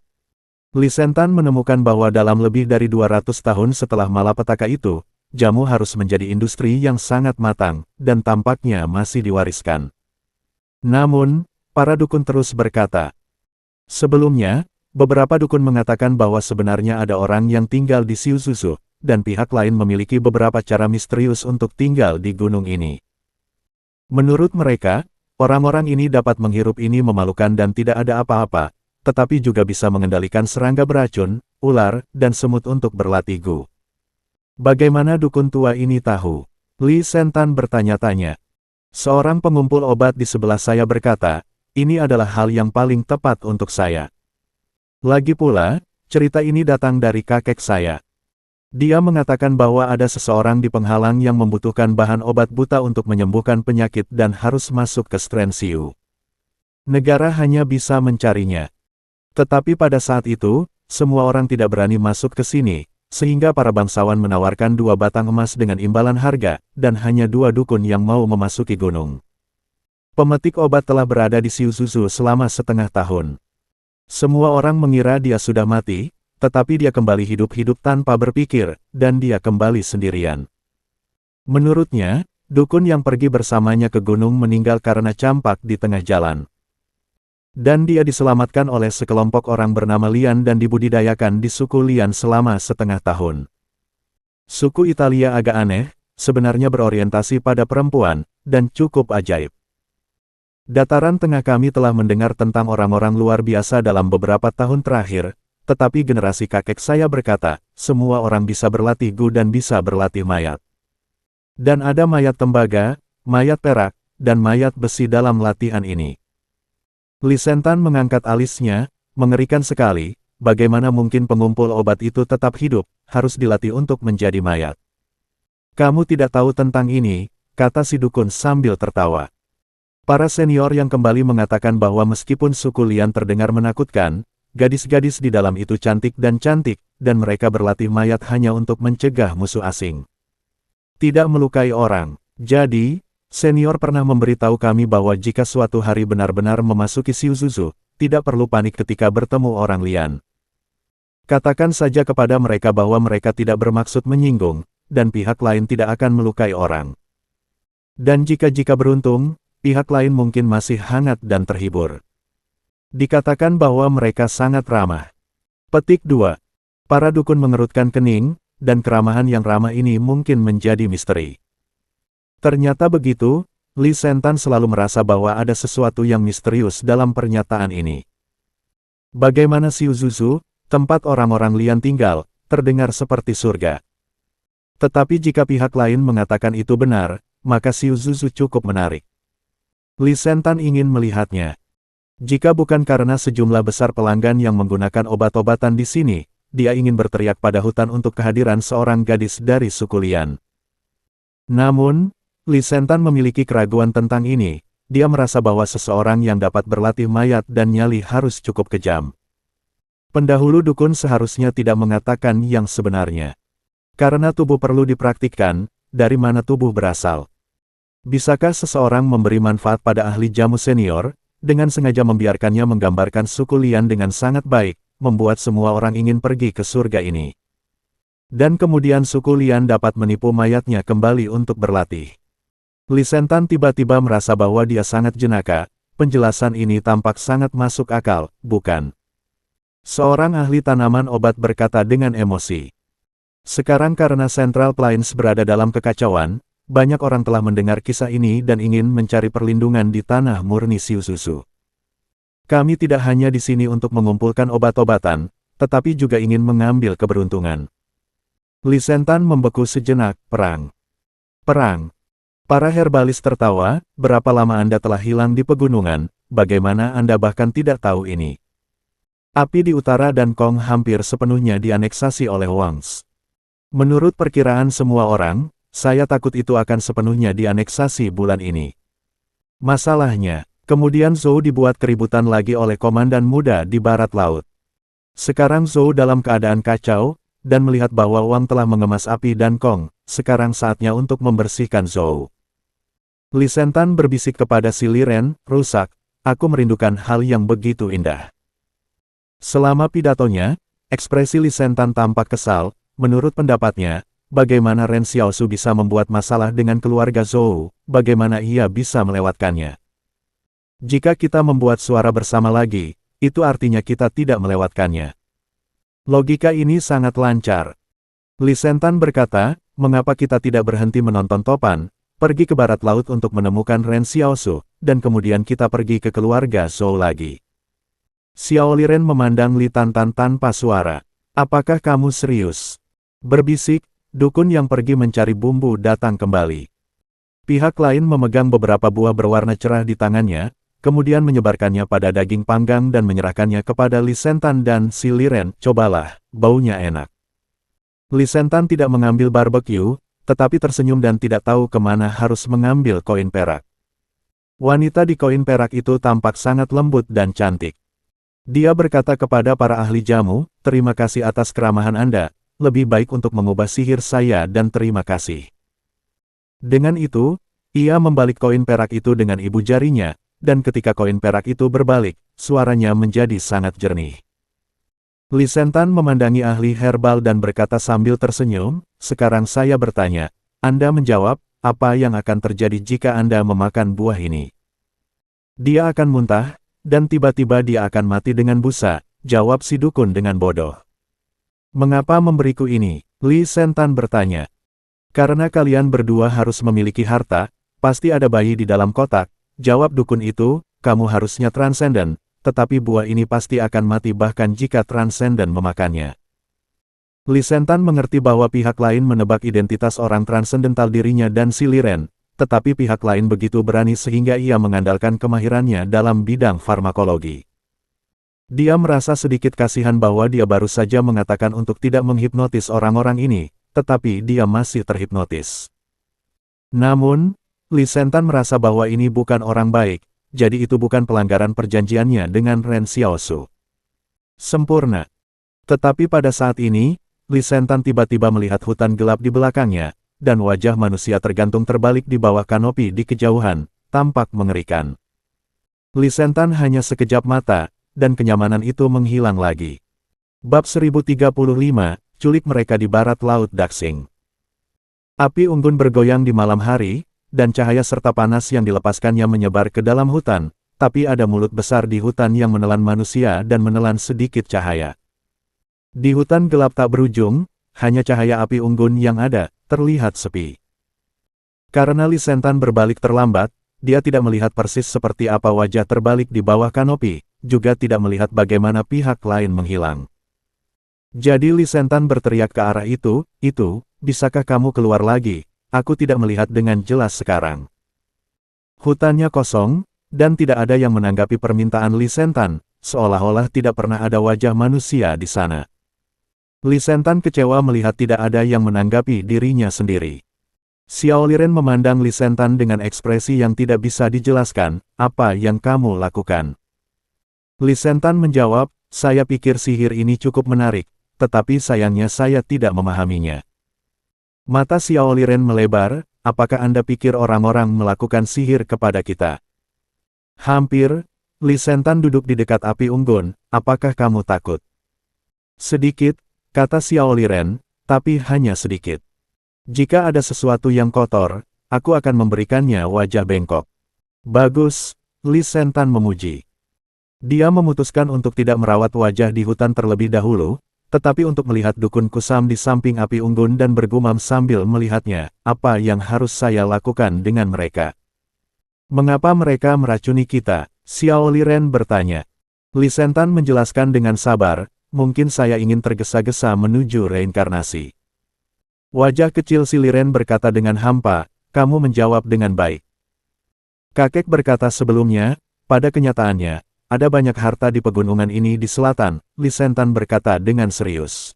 B: Lisentan menemukan bahwa dalam lebih dari 200 tahun setelah malapetaka itu, jamu harus menjadi industri yang sangat matang, dan tampaknya masih diwariskan. Namun, para dukun terus berkata. Sebelumnya, beberapa dukun mengatakan bahwa sebenarnya ada orang yang tinggal di Siuzuzu, dan pihak lain memiliki beberapa cara misterius untuk tinggal di gunung ini. Menurut mereka, orang-orang ini dapat menghirup ini memalukan dan tidak ada apa-apa, tetapi juga bisa mengendalikan serangga beracun, ular, dan semut untuk berlatih Gu. Bagaimana dukun tua ini tahu? Li Sentan bertanya-tanya. Seorang pengumpul obat di sebelah saya berkata, ini adalah hal yang paling tepat untuk saya. Lagi pula, cerita ini datang dari kakek saya. Dia mengatakan bahwa ada seseorang di penghalang yang membutuhkan bahan obat buta untuk menyembuhkan penyakit dan harus masuk ke Strensiu. Negara hanya bisa mencarinya. Tetapi pada saat itu, semua orang tidak berani masuk ke sini, sehingga para bangsawan menawarkan 2 batang emas dengan imbalan harga, dan hanya 2 dukun yang mau memasuki gunung. Pemetik obat telah berada di Siuzuzu selama setengah tahun. Semua orang mengira dia sudah mati, tetapi dia kembali hidup-hidup tanpa berpikir, dan dia kembali sendirian. Menurutnya, dukun yang pergi bersamanya ke gunung meninggal karena campak di tengah jalan. Dan dia diselamatkan oleh sekelompok orang bernama Lian dan dibudidayakan di suku Lian selama setengah tahun. Suku Italia agak aneh, sebenarnya berorientasi pada perempuan, dan cukup ajaib. Dataran tengah kami telah mendengar tentang orang-orang luar biasa dalam beberapa tahun terakhir, tetapi generasi kakek saya berkata, semua orang bisa berlatih Gu dan bisa berlatih mayat. Dan ada mayat tembaga, mayat perak, dan mayat besi dalam latihan ini. Li Sentan mengangkat alisnya, mengerikan sekali, bagaimana mungkin pengumpul obat itu tetap hidup, harus dilatih untuk menjadi mayat. Kamu tidak tahu tentang ini, kata si dukun sambil tertawa. Para senior yang kembali mengatakan bahwa meskipun suku Lian terdengar menakutkan, gadis-gadis di dalam itu cantik, dan mereka berlatih mayat hanya untuk mencegah musuh asing. Tidak melukai orang. Jadi, senior pernah memberitahu kami bahwa jika suatu hari benar-benar memasuki Siuzuzu, tidak perlu panik ketika bertemu orang Lian. Katakan saja kepada mereka bahwa mereka tidak bermaksud menyinggung, dan pihak lain tidak akan melukai orang. Dan jika beruntung, pihak lain mungkin masih hangat dan terhibur. Dikatakan bahwa mereka sangat ramah. Petik 2. Para dukun mengerutkan kening, dan keramahan yang ramah ini mungkin menjadi misteri. Ternyata begitu, Li Sentan selalu merasa bahwa ada sesuatu yang misterius dalam pernyataan ini. Bagaimana Siuzuzu, tempat orang-orang Lian tinggal, terdengar seperti surga. Tetapi jika pihak lain mengatakan itu benar, maka Siuzuzu cukup menarik. Li Sentan ingin melihatnya. Jika bukan karena sejumlah besar pelanggan yang menggunakan obat-obatan di sini, dia ingin berteriak pada hutan untuk kehadiran seorang gadis dari suku Lian. Namun, Li Sentan memiliki keraguan tentang ini. Dia merasa bahwa seseorang yang dapat berlatih mayat dan nyali harus cukup kejam. Pendahulu dukun seharusnya tidak mengatakan yang sebenarnya. Karena tubuh perlu dipraktikkan, dari mana tubuh berasal. Bisakah seseorang memberi manfaat pada ahli jamu senior, dengan sengaja membiarkannya menggambarkan suku Lian dengan sangat baik, membuat semua orang ingin pergi ke surga ini. Dan kemudian suku Lian dapat menipu mayatnya kembali untuk berlatih. Li Sentan tiba-tiba merasa bahwa dia sangat jenaka, penjelasan ini tampak sangat masuk akal, bukan? Seorang ahli tanaman obat berkata dengan emosi. Sekarang karena Central Plains berada dalam kekacauan, banyak orang telah mendengar kisah ini dan ingin mencari perlindungan di tanah murni Siuzuzu. Kami tidak hanya di sini untuk mengumpulkan obat-obatan, tetapi juga ingin mengambil keberuntungan. Li Sentan membeku sejenak. Perang. Perang. Para herbalis tertawa, berapa lama Anda telah hilang di pegunungan, bagaimana Anda bahkan tidak tahu ini? Api di utara dan Kong hampir sepenuhnya dianeksasi oleh Wangs. Menurut perkiraan semua orang, saya takut itu akan sepenuhnya dianeksasi bulan ini. Masalahnya, kemudian Zhou dibuat keributan lagi oleh komandan muda di barat laut. Sekarang Zhou dalam keadaan kacau, dan melihat bahwa Wang telah mengemas api dan Kong, sekarang saatnya untuk membersihkan Zhou. Li Sentan berbisik kepada si Liren, rusak, aku merindukan hal yang begitu indah. Selama pidatonya, ekspresi Li Sentan tampak kesal, menurut pendapatnya, bagaimana Ren Xiaosu bisa membuat masalah dengan keluarga Zhou, bagaimana ia bisa melewatkannya. Jika kita membuat suara bersama lagi, itu artinya kita tidak melewatkannya. Logika ini sangat lancar. Li Sentan berkata, mengapa kita tidak berhenti menonton topan, pergi ke barat laut untuk menemukan Ren Xiaosu, dan kemudian kita pergi ke keluarga Zhou lagi. Xiao Liren memandang Li Tantan tanpa suara. Apakah kamu serius? Berbisik, dukun yang pergi mencari bumbu datang kembali. Pihak lain memegang beberapa buah berwarna cerah di tangannya, kemudian menyebarkannya pada daging panggang dan menyerahkannya kepada Lisentan dan si Liren. Cobalah, baunya enak. Lisentan tidak mengambil barbecue, tetapi tersenyum dan tidak tahu kemana harus mengambil koin perak. Wanita di koin perak itu tampak sangat lembut dan cantik. Dia berkata kepada para ahli jamu, "Terima kasih atas keramahan Anda, lebih baik untuk mengubah sihir saya dan terima kasih." Dengan itu, ia membalik koin perak itu dengan ibu jarinya, dan ketika koin perak itu berbalik, suaranya menjadi sangat jernih. Lisentan memandangi ahli herbal dan berkata sambil tersenyum, "Sekarang saya bertanya, Anda menjawab, apa yang akan terjadi jika Anda memakan buah ini?" "Dia akan muntah, dan tiba-tiba dia akan mati dengan busa," jawab si dukun dengan bodoh. "Mengapa memberiku ini?" Lisentan bertanya. "Karena kalian berdua harus memiliki harta, pasti ada bayi di dalam kotak," jawab dukun itu, "kamu harusnya transenden, tetapi buah ini pasti akan mati bahkan jika transenden memakannya." Lisentan mengerti bahwa pihak lain menebak identitas orang transendental dirinya dan si Liren, tetapi pihak lain begitu berani sehingga ia mengandalkan kemahirannya dalam bidang farmakologi. Dia merasa sedikit kasihan bahwa dia baru saja mengatakan untuk tidak menghipnotis orang-orang ini, tetapi dia masih terhipnotis. Namun, Lisentan merasa bahwa ini bukan orang baik, jadi itu bukan pelanggaran perjanjiannya dengan Ren Xiaosu. Sempurna. Tetapi pada saat ini, Lisentan tiba-tiba melihat hutan gelap di belakangnya, dan wajah manusia tergantung terbalik di bawah kanopi di kejauhan, tampak mengerikan. Lisentan hanya sekejap mata, dan kenyamanan itu menghilang lagi. Bab 1035, Culik Mereka di Barat Laut Daxing. Api unggun bergoyang di malam hari, dan cahaya serta panas yang dilepaskannya menyebar ke dalam hutan, tapi ada mulut besar di hutan yang menelan manusia dan menelan sedikit cahaya. Di hutan gelap tak berujung, hanya cahaya api unggun yang ada, terlihat sepi. Karena Lisentan berbalik terlambat, dia tidak melihat persis seperti apa wajah terbalik di bawah kanopi, juga tidak melihat bagaimana pihak lain menghilang. Jadi Lisentan berteriak ke arah itu, "Bisakah kamu keluar lagi? Aku tidak melihat dengan jelas sekarang." Hutannya kosong, dan tidak ada yang menanggapi permintaan Lisentan, seolah-olah tidak pernah ada wajah manusia di sana. Lisentan kecewa melihat tidak ada yang menanggapi dirinya sendiri. Xiao Liren memandang Lisentan dengan ekspresi yang tidak bisa dijelaskan, "Apa yang kamu lakukan?" Lisentan menjawab, "Saya pikir sihir ini cukup menarik, tetapi sayangnya saya tidak memahaminya." Mata Xiao Liren melebar, "Apakah Anda pikir orang-orang melakukan sihir kepada kita?" "Hampir." Lisentan duduk di dekat api unggun, "Apakah kamu takut?" "Sedikit," kata Xiao Liren, "tapi hanya sedikit. Jika ada sesuatu yang kotor, aku akan memberikannya wajah bengkok." "Bagus," Lisentan memuji. Dia memutuskan untuk tidak merawat wajah di hutan terlebih dahulu, tetapi untuk melihat dukun kusam di samping api unggun dan bergumam sambil melihatnya, "Apa yang harus saya lakukan dengan mereka? Mengapa mereka meracuni kita?" Xiao Liren bertanya. Lisentan menjelaskan dengan sabar, "Mungkin saya ingin tergesa-gesa menuju reinkarnasi." Wajah kecil si Liren berkata dengan hampa, "Kamu menjawab dengan baik." Kakek berkata sebelumnya, "Pada kenyataannya, ada banyak harta di pegunungan ini di selatan," Lisentan berkata dengan serius.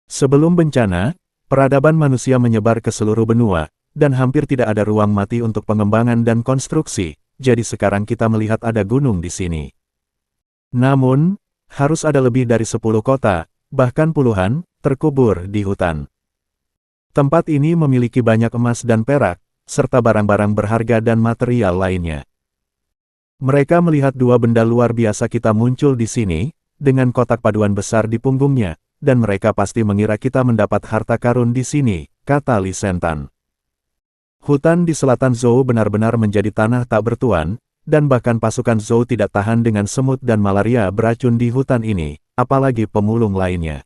B: "Sebelum bencana, peradaban manusia menyebar ke seluruh benua, dan hampir tidak ada ruang mati untuk pengembangan dan konstruksi, jadi sekarang kita melihat ada gunung di sini. Namun, harus ada lebih dari 10 kota, bahkan puluhan, terkubur di hutan. Tempat ini memiliki banyak emas dan perak, serta barang-barang berharga dan material lainnya. Mereka melihat dua benda luar biasa kita muncul di sini, dengan kotak paduan besar di punggungnya, dan mereka pasti mengira kita mendapat harta karun di sini," kata Lisentan. Hutan di selatan Zhou benar-benar menjadi tanah tak bertuan, dan bahkan pasukan Zhou tidak tahan dengan semut dan malaria beracun di hutan ini, apalagi pemulung lainnya.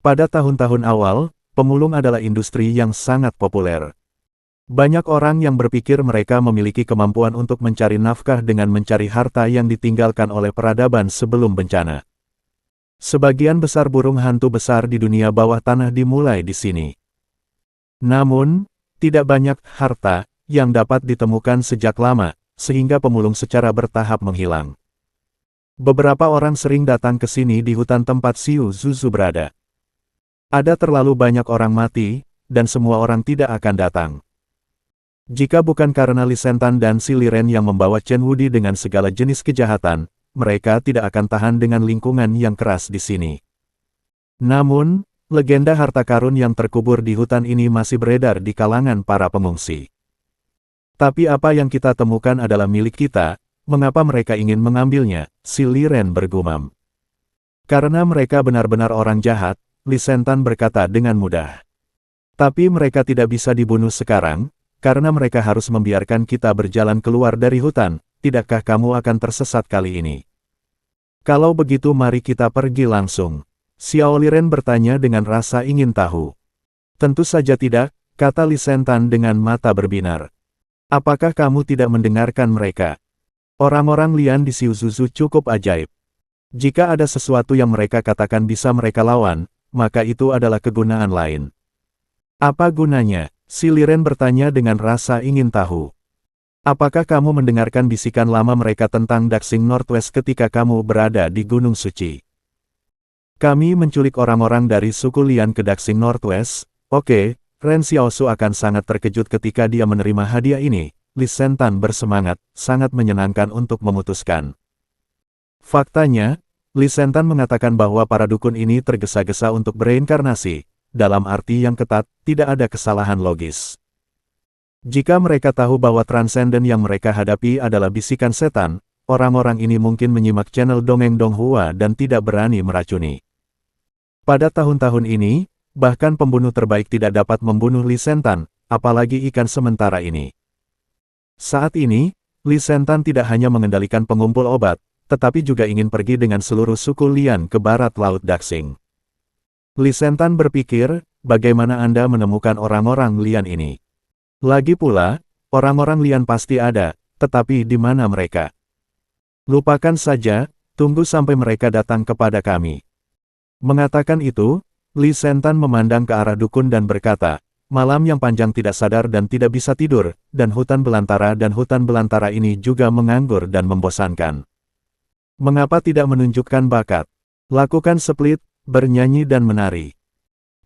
B: Pada tahun-tahun awal, pemulung adalah industri yang sangat populer. Banyak orang yang berpikir mereka memiliki kemampuan untuk mencari nafkah dengan mencari harta yang ditinggalkan oleh peradaban sebelum bencana. Sebagian besar burung hantu besar di dunia bawah tanah dimulai di sini. Namun, tidak banyak harta yang dapat ditemukan sejak lama, sehingga pemulung secara bertahap menghilang. Beberapa orang sering datang ke sini di hutan tempat Xiu Zuzu berada. Ada terlalu banyak orang mati, dan semua orang tidak akan datang. Jika bukan karena Li Shentan dan Si Liren yang membawa Chen Wudi dengan segala jenis kejahatan, mereka tidak akan tahan dengan lingkungan yang keras di sini. Namun, legenda harta karun yang terkubur di hutan ini masih beredar di kalangan para pengungsi. Tapi apa yang kita temukan adalah milik kita, mengapa mereka ingin mengambilnya? Si Liren bergumam. Karena mereka benar-benar orang jahat, Li Shentan berkata dengan mudah. Tapi mereka tidak bisa dibunuh sekarang, karena mereka harus membiarkan kita berjalan keluar dari hutan. Tidakkah kamu akan tersesat kali ini? Kalau begitu mari kita pergi langsung. Xiao Liren bertanya dengan rasa ingin tahu. Tentu saja tidak, kata Li Shentan dengan mata berbinar. Apakah kamu tidak mendengarkan mereka? Orang-orang Lian di Xiu Zuzu cukup ajaib. Jika ada sesuatu yang mereka katakan bisa mereka lawan, maka itu adalah kegunaan lain. Apa gunanya? Si Liren bertanya dengan rasa ingin tahu. Apakah kamu mendengarkan bisikan lama mereka tentang Daxing Northwest ketika kamu berada di Gunung Suci? Kami menculik orang-orang dari suku Lian ke Daxing Northwest. Oke, Ren Xiaosu akan sangat terkejut ketika dia menerima hadiah ini. Li Shentan bersemangat, sangat menyenangkan untuk memutuskan. Faktanya, Li Shentan mengatakan bahwa para dukun ini tergesa-gesa untuk bereinkarnasi. Dalam arti yang ketat, tidak ada kesalahan logis. Jika mereka tahu bahwa transenden yang mereka hadapi adalah bisikan setan, orang-orang ini mungkin menyimak channel Dongeng Donghua dan tidak berani meracuni. Pada tahun-tahun ini, bahkan pembunuh terbaik tidak dapat membunuh Li Shentan, apalagi ikan sementara ini. Saat ini, Li Shentan tidak hanya mengendalikan pengumpul obat, tetapi juga ingin pergi dengan seluruh suku Lian ke barat Laut Daxing. Li Shentan berpikir, bagaimana Anda menemukan orang-orang Lian ini? Lagi pula, orang-orang Lian pasti ada, tetapi di mana mereka? Lupakan saja, tunggu sampai mereka datang kepada kami. Mengatakan itu, Li Shentan memandang ke arah dukun dan berkata, malam yang panjang tidak sadar dan tidak bisa tidur, dan hutan belantara ini juga menganggur dan membosankan. Mengapa tidak menunjukkan bakat? Lakukan split, bernyanyi dan menari.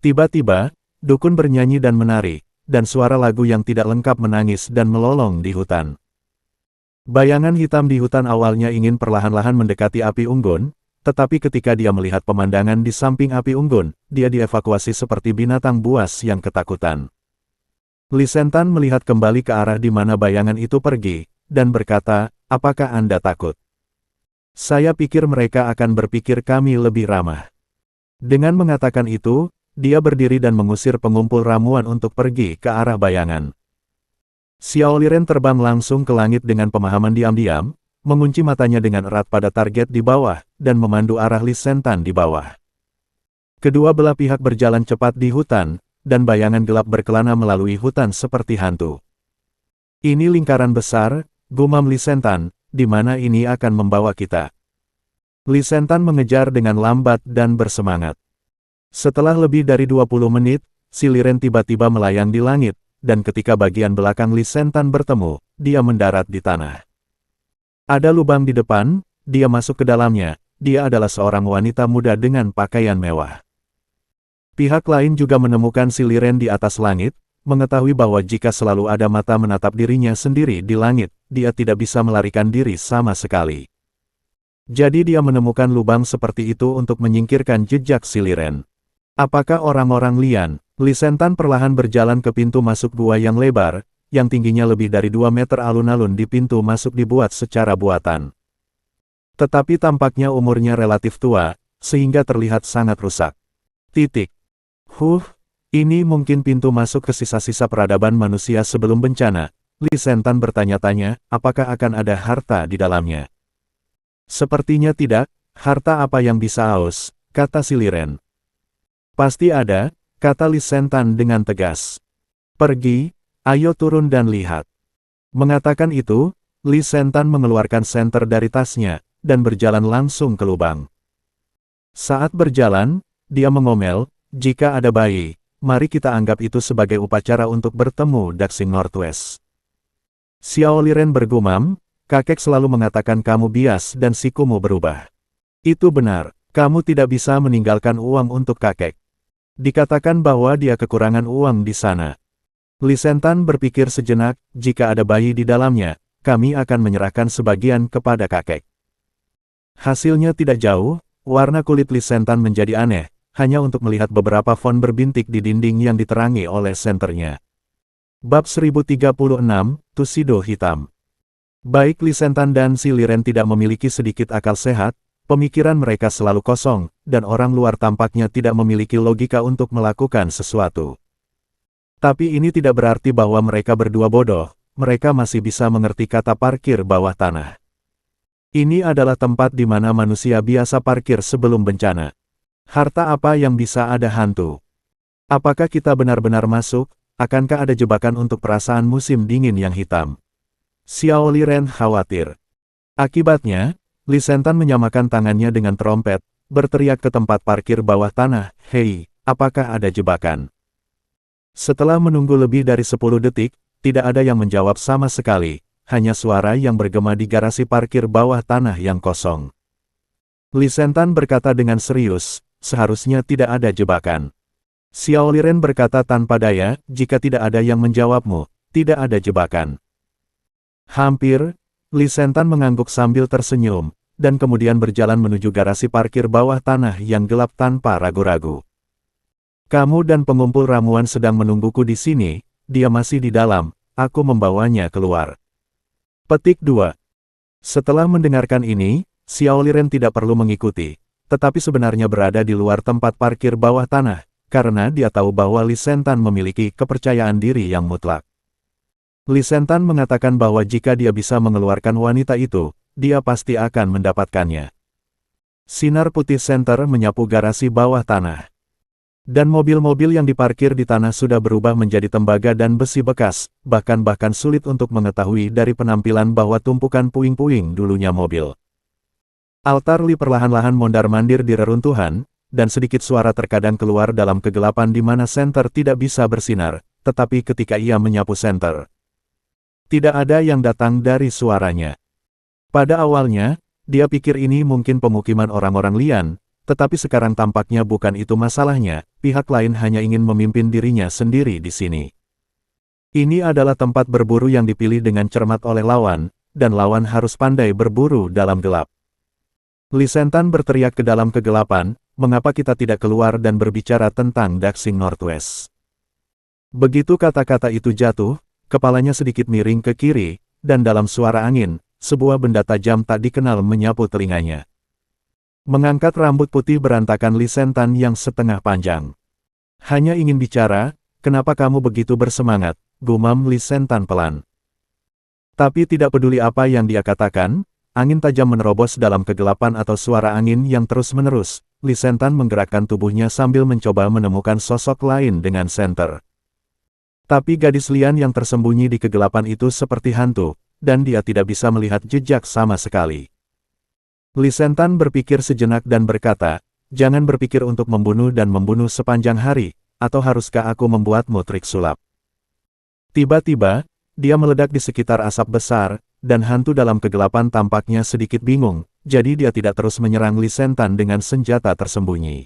B: Tiba-tiba, dukun bernyanyi dan menari, dan suara lagu yang tidak lengkap menangis dan melolong di hutan. Bayangan hitam di hutan awalnya ingin perlahan-lahan mendekati api unggun, tetapi ketika dia melihat pemandangan di samping api unggun, dia dievakuasi seperti binatang buas yang ketakutan. Li Shentan melihat kembali ke arah di mana bayangan itu pergi, dan berkata, apakah Anda takut? Saya pikir mereka akan berpikir kami lebih ramah. Dengan mengatakan itu, dia berdiri dan mengusir pengumpul ramuan untuk pergi ke arah bayangan. Xiao Liren terbang langsung ke langit dengan pemahaman diam-diam, mengunci matanya dengan erat pada target di bawah, dan memandu arah Li Shentan di bawah. Kedua belah pihak berjalan cepat di hutan, dan bayangan gelap berkelana melalui hutan seperti hantu. Ini lingkaran besar, gumam Li Shentan, di mana ini akan membawa kita? Li Shentan mengejar dengan lambat dan bersemangat. Setelah lebih dari 20 menit, Si Liren tiba-tiba melayang di langit, dan ketika bagian belakang Li Shentan bertemu, dia mendarat di tanah. Ada lubang di depan, dia masuk ke dalamnya, dia adalah seorang wanita muda dengan pakaian mewah. Pihak lain juga menemukan Si Liren di atas langit, mengetahui bahwa jika selalu ada mata menatap dirinya sendiri di langit, dia tidak bisa melarikan diri sama sekali. Jadi dia menemukan lubang seperti itu untuk menyingkirkan jejak Si Liren. Apakah orang-orang Lian? Li Shentan perlahan berjalan ke pintu masuk gua yang lebar, yang tingginya lebih dari 2 meter. Alun-alun di pintu masuk dibuat secara buatan. Tetapi tampaknya umurnya relatif tua, sehingga terlihat sangat rusak. Ini mungkin pintu masuk ke sisa-sisa peradaban manusia sebelum bencana. Li Shentan bertanya-tanya, apakah akan ada harta di dalamnya? Sepertinya tidak, harta apa yang bisa aus, kata Si Liren. Pasti ada, kata Li Shentan dengan tegas. Pergi, ayo turun dan lihat. Mengatakan itu, Li Shentan mengeluarkan senter dari tasnya, dan berjalan langsung ke lubang. Saat berjalan, dia mengomel, jika ada bayi, mari kita anggap itu sebagai upacara untuk bertemu Daxing Northwest. Xiao Liren bergumam, kakek selalu mengatakan kamu bias dan sikumu berubah. Itu benar, kamu tidak bisa meninggalkan uang untuk kakek. Dikatakan bahwa dia kekurangan uang di sana. Li Sentan berpikir sejenak, jika ada bayi di dalamnya, kami akan menyerahkan sebagian kepada kakek. Hasilnya tidak jauh, warna kulit Li Sentan menjadi aneh, hanya untuk melihat beberapa font berbintik di dinding yang diterangi oleh senternya. Bab 1036, Tuxedo Hitam. Baik Li Sentan dan Si Liren tidak memiliki sedikit akal sehat, pemikiran mereka selalu kosong, dan orang luar tampaknya tidak memiliki logika untuk melakukan sesuatu. Tapi ini tidak berarti bahwa mereka berdua bodoh, mereka masih bisa mengerti kata parkir bawah tanah. Ini adalah tempat di mana manusia biasa parkir sebelum bencana. Harta apa yang bisa ada hantu? Apakah kita benar-benar masuk? Akankah ada jebakan untuk perasaan musim dingin yang hitam? Xiao Liren khawatir. Akibatnya, Li Sentan menyamakan tangannya dengan trompet, berteriak ke tempat parkir bawah tanah, "Hei, apakah ada jebakan?" Setelah menunggu lebih dari 10 detik, tidak ada yang menjawab sama sekali, hanya suara yang bergema di garasi parkir bawah tanah yang kosong. Li Sentan berkata dengan serius, seharusnya tidak ada jebakan. Xiao Liren berkata tanpa daya, jika tidak ada yang menjawabmu, tidak ada jebakan. Hampir, Li Sentan mengangguk sambil tersenyum, dan kemudian berjalan menuju garasi parkir bawah tanah yang gelap tanpa ragu-ragu. Kamu dan pengumpul ramuan sedang menungguku di sini, dia masih di dalam, aku membawanya keluar. Petik 2. Setelah mendengarkan ini, Xiao Liren tidak perlu mengikuti, tetapi sebenarnya berada di luar tempat parkir bawah tanah, karena dia tahu bahwa Li Sentan memiliki kepercayaan diri yang mutlak. Li Sentan mengatakan bahwa jika dia bisa mengeluarkan wanita itu, dia pasti akan mendapatkannya. Sinar putih senter menyapu garasi bawah tanah. Dan mobil-mobil yang diparkir di tanah sudah berubah menjadi tembaga dan besi bekas, bahkan sulit untuk mengetahui dari penampilan bahwa tumpukan puing-puing dulunya mobil. Altar Li perlahan-lahan mondar-mandir di reruntuhan, dan sedikit suara terkadang keluar dalam kegelapan di mana senter tidak bisa bersinar, tetapi ketika ia menyapu senter, tidak ada yang datang dari suaranya. Pada awalnya, dia pikir ini mungkin pemukiman orang-orang lian, tetapi sekarang tampaknya bukan itu masalahnya, pihak lain hanya ingin memimpin dirinya sendiri di sini. Ini adalah tempat berburu yang dipilih dengan cermat oleh lawan, dan lawan harus pandai berburu dalam gelap. Li Sentan berteriak ke dalam kegelapan, mengapa kita tidak keluar dan berbicara tentang Daxing Northwest? Begitu kata-kata itu jatuh, kepalanya sedikit miring ke kiri, dan dalam suara angin, sebuah benda tajam tak dikenal menyapu telinganya. Mengangkat rambut putih berantakan Li Sentan yang setengah panjang. Hanya ingin bicara, kenapa kamu begitu bersemangat, gumam Li Sentan pelan. Tapi tidak peduli apa yang dia katakan, angin tajam menerobos dalam kegelapan atau suara angin yang terus-menerus, Li Sentan menggerakkan tubuhnya sambil mencoba menemukan sosok lain dengan senter. Tapi gadis lian yang tersembunyi di kegelapan itu seperti hantu, dan dia tidak bisa melihat jejak sama sekali. Li Sentan berpikir sejenak dan berkata, jangan berpikir untuk membunuh dan membunuh sepanjang hari, atau haruskah aku membuatmu trik sulap? Tiba-tiba, dia meledak di sekitar asap besar, dan hantu dalam kegelapan tampaknya sedikit bingung, jadi dia tidak terus menyerang Li Sentan dengan senjata tersembunyi.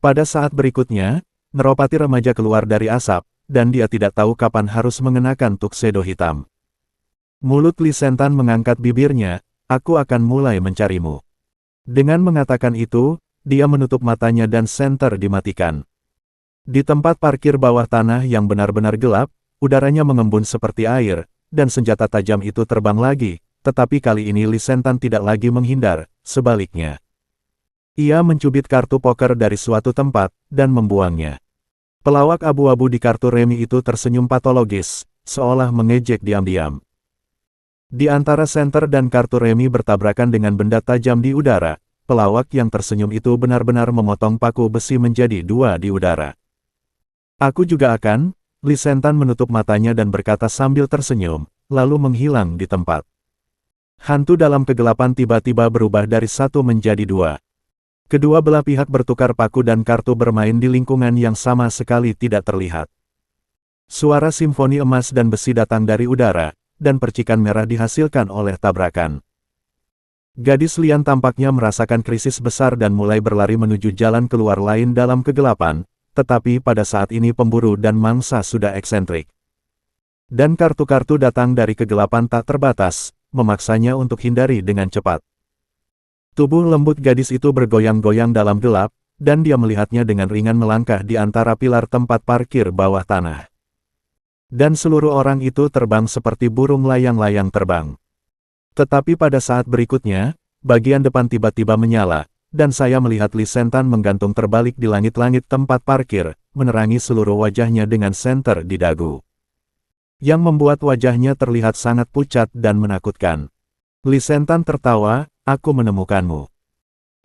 B: Pada saat berikutnya, Neropati remaja keluar dari asap, dan dia tidak tahu kapan harus mengenakan tuxedo hitam. Mulut Li Sentan mengangkat bibirnya, aku akan mulai mencarimu. Dengan mengatakan itu, dia menutup matanya dan senter dimatikan. Di tempat parkir bawah tanah yang benar-benar gelap, udaranya mengembun seperti air, dan senjata tajam itu terbang lagi, tetapi kali ini Li Sentan tidak lagi menghindar, sebaliknya. Ia mencubit kartu poker dari suatu tempat, dan membuangnya. Pelawak abu-abu di kartu remi itu tersenyum patologis, seolah mengejek diam-diam. Di antara senter dan kartu remi bertabrakan dengan benda tajam di udara, pelawak yang tersenyum itu benar-benar memotong paku besi menjadi dua di udara. Aku juga akan, Li Sentan menutup matanya dan berkata sambil tersenyum, lalu menghilang di tempat. Hantu dalam kegelapan tiba-tiba berubah dari satu menjadi dua. Kedua belah pihak bertukar paku dan kartu bermain di lingkungan yang sama sekali tidak terlihat. Suara simfoni emas dan besi datang dari udara, dan percikan merah dihasilkan oleh tabrakan. Gadis Lian tampaknya merasakan krisis besar dan mulai berlari menuju jalan keluar lain dalam kegelapan, tetapi pada saat ini pemburu dan mangsa sudah eksentrik. Dan kartu-kartu datang dari kegelapan tak terbatas, memaksanya untuk hindari dengan cepat. Tubuh lembut gadis itu bergoyang-goyang dalam gelap, dan dia melihatnya dengan ringan melangkah di antara pilar tempat parkir bawah tanah. Dan seluruh orang itu terbang seperti burung layang-layang terbang. Tetapi pada saat berikutnya, bagian depan tiba-tiba menyala, dan saya melihat Li Sentan menggantung terbalik di langit-langit tempat parkir, menerangi seluruh wajahnya dengan senter di dagu. Yang membuat wajahnya terlihat sangat pucat dan menakutkan. Li Sentan tertawa, "Aku menemukanmu."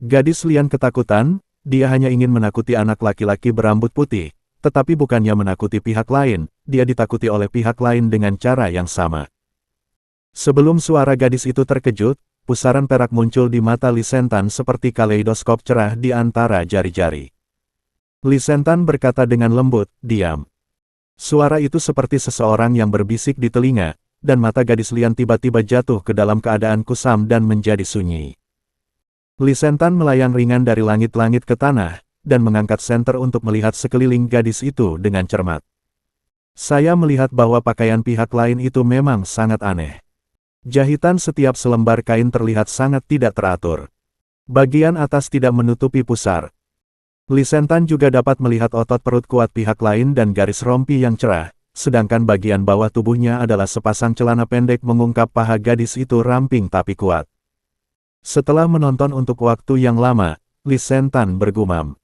B: Gadis Lian ketakutan, dia hanya ingin menakuti anak laki-laki berambut putih, tetapi bukannya menakuti pihak lain, dia ditakuti oleh pihak lain dengan cara yang sama. Sebelum suara gadis itu terkejut, pusaran perak muncul di mata Li Sentan seperti kaleidoskop cerah di antara jari-jari. Li Sentan berkata dengan lembut, "Diam." Suara itu seperti seseorang yang berbisik di telinga, dan mata gadis Lian tiba-tiba jatuh ke dalam keadaan kusam dan menjadi sunyi. Li Sentan melayang ringan dari langit-langit ke tanah, dan mengangkat senter untuk melihat sekeliling gadis itu dengan cermat. Saya melihat bahwa pakaian pihak lain itu memang sangat aneh. Jahitan setiap selembar kain terlihat sangat tidak teratur. Bagian atas tidak menutupi pusar. Li Sentan juga dapat melihat otot perut kuat pihak lain dan garis rompi yang cerah, sedangkan bagian bawah tubuhnya adalah sepasang celana pendek mengungkap paha gadis itu ramping tapi kuat. Setelah menonton untuk waktu yang lama, Li Sentan bergumam.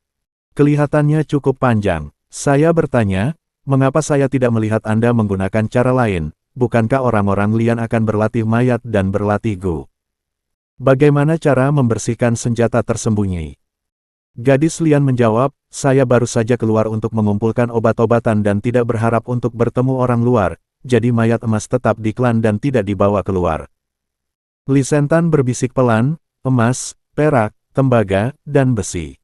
B: "Kelihatannya cukup panjang." Saya bertanya, "Mengapa saya tidak melihat Anda menggunakan cara lain? Bukankah orang-orang Lian akan berlatih mayat dan berlatih Gu? Bagaimana cara membersihkan senjata tersembunyi?" Gadis Lian menjawab, "Saya baru saja keluar untuk mengumpulkan obat-obatan dan tidak berharap untuk bertemu orang luar, jadi mayat emas tetap di klan dan tidak dibawa keluar." Li Sentan berbisik pelan, "Emas, perak, tembaga, dan besi."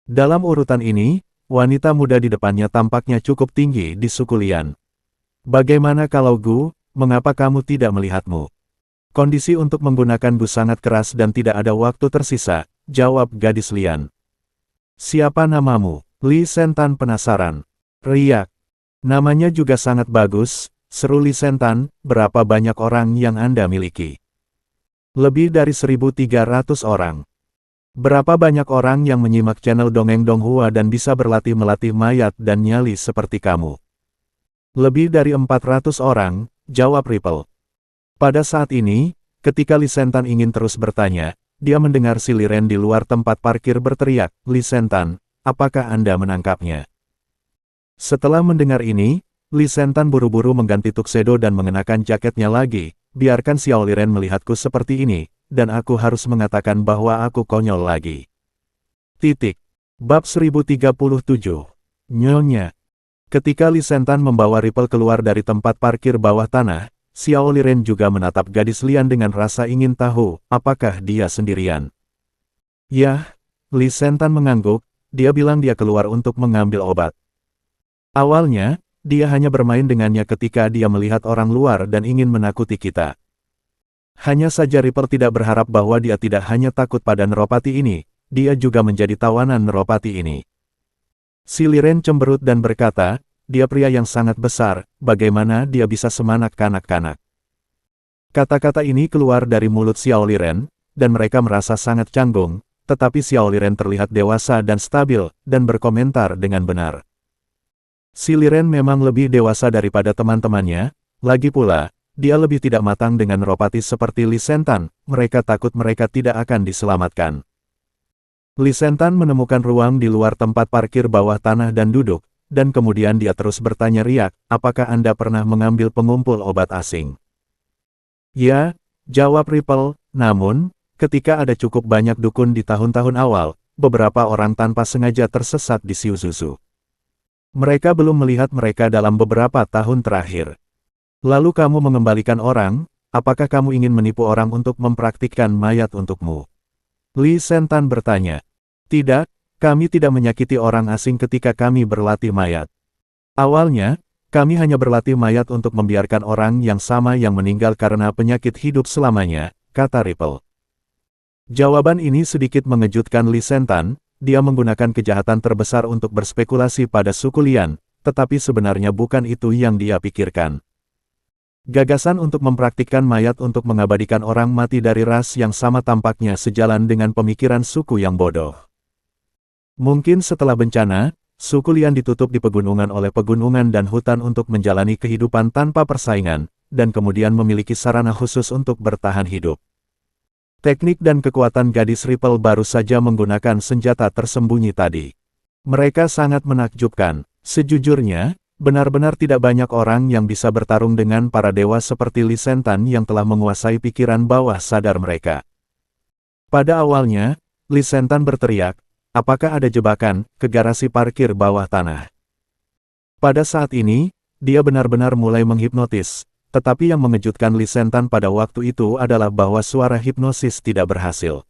B: Dalam urutan ini, wanita muda di depannya tampaknya cukup tinggi di suku Lian. "Bagaimana kalau Gu, mengapa kamu tidak melihatmu?" "Kondisi untuk menggunakan Gu sangat keras dan tidak ada waktu tersisa," jawab gadis Lian. "Siapa namamu?" Li Sentan penasaran. "Riak." "Namanya juga sangat bagus," seru Li Sentan, "berapa banyak orang yang Anda miliki?" "Lebih dari 1.300 orang." "Berapa banyak orang yang menyimak channel Dongeng Donghua dan bisa melatih mayat dan nyali seperti kamu?" "Lebih dari 400 orang," jawab Ripple. Pada saat ini, ketika Li Sentan ingin terus bertanya, dia mendengar si Liren di luar tempat parkir berteriak, "Li Sentan, apakah Anda menangkapnya?" Setelah mendengar ini, Li Sentan buru-buru mengganti tuxedo dan mengenakan jaketnya lagi. "Biarkan Xiao Liren melihatku seperti ini, dan aku harus mengatakan bahwa aku konyol lagi." Bab 1037. Nyonya. Ketika Li Sentan membawa Ripple keluar dari tempat parkir bawah tanah, Xiao Liren juga menatap gadis Lian dengan rasa ingin tahu, apakah dia sendirian. "Yah," Li Sentan mengangguk, dia bilang dia keluar untuk mengambil obat. Awalnya, dia hanya bermain dengannya ketika dia melihat orang luar dan ingin menakuti kita. Hanya saja Ripple tidak berharap bahwa dia tidak hanya takut pada Neropati ini, dia juga menjadi tawanan Neropati ini. Si Liren cemberut dan berkata, "Dia pria yang sangat besar, bagaimana dia bisa semanak kanak-kanak?" Kata-kata ini keluar dari mulut Xiao Liren, dan mereka merasa sangat canggung, tetapi Xiao Liren terlihat dewasa dan stabil, dan berkomentar dengan benar. Si Liren memang lebih dewasa daripada teman-temannya, lagi pula, dia lebih tidak matang dengan Neropati seperti Li Sentan, mereka takut mereka tidak akan diselamatkan. Li Sentan menemukan ruang di luar tempat parkir bawah tanah dan duduk, dan kemudian dia terus bertanya riak, "Apakah Anda pernah mengambil pengumpul obat asing?" "Ya," jawab Ripple, "namun, ketika ada cukup banyak dukun di tahun-tahun awal, beberapa orang tanpa sengaja tersesat di Siuzuzu. Mereka belum melihat mereka dalam beberapa tahun terakhir. Lalu kamu mengembalikan orang, apakah kamu ingin menipu orang untuk mempraktikkan mayat untukmu?" Li Sentan bertanya. Tidak, kami tidak menyakiti orang asing ketika kami berlatih mayat. Awalnya, kami hanya berlatih mayat untuk membiarkan orang yang sama yang meninggal karena penyakit hidup selamanya, kata Ripple. Jawaban ini sedikit mengejutkan Lee Sentan, dia menggunakan kejahatan terbesar untuk berspekulasi pada suku Lian, tetapi sebenarnya bukan itu yang dia pikirkan. Gagasan untuk mempraktikkan mayat untuk mengabadikan orang mati dari ras yang sama tampaknya sejalan dengan pemikiran suku yang bodoh. Mungkin setelah bencana, suku Lian ditutup di pegunungan oleh pegunungan dan hutan untuk menjalani kehidupan tanpa persaingan, dan kemudian memiliki sarana khusus untuk bertahan hidup. Teknik dan kekuatan gadis Ripple baru saja menggunakan senjata tersembunyi tadi. Mereka sangat menakjubkan. Sejujurnya, benar-benar tidak banyak orang yang bisa bertarung dengan para dewa seperti Lee Sentan yang telah menguasai pikiran bawah sadar mereka. Pada awalnya, Lee Sentan berteriak, "Apakah ada jebakan?" ke garasi parkir bawah tanah. Pada saat ini, dia benar-benar mulai menghipnotis. Tetapi yang mengejutkan Lee Sentan pada waktu itu adalah bahwa suara hipnosis tidak berhasil.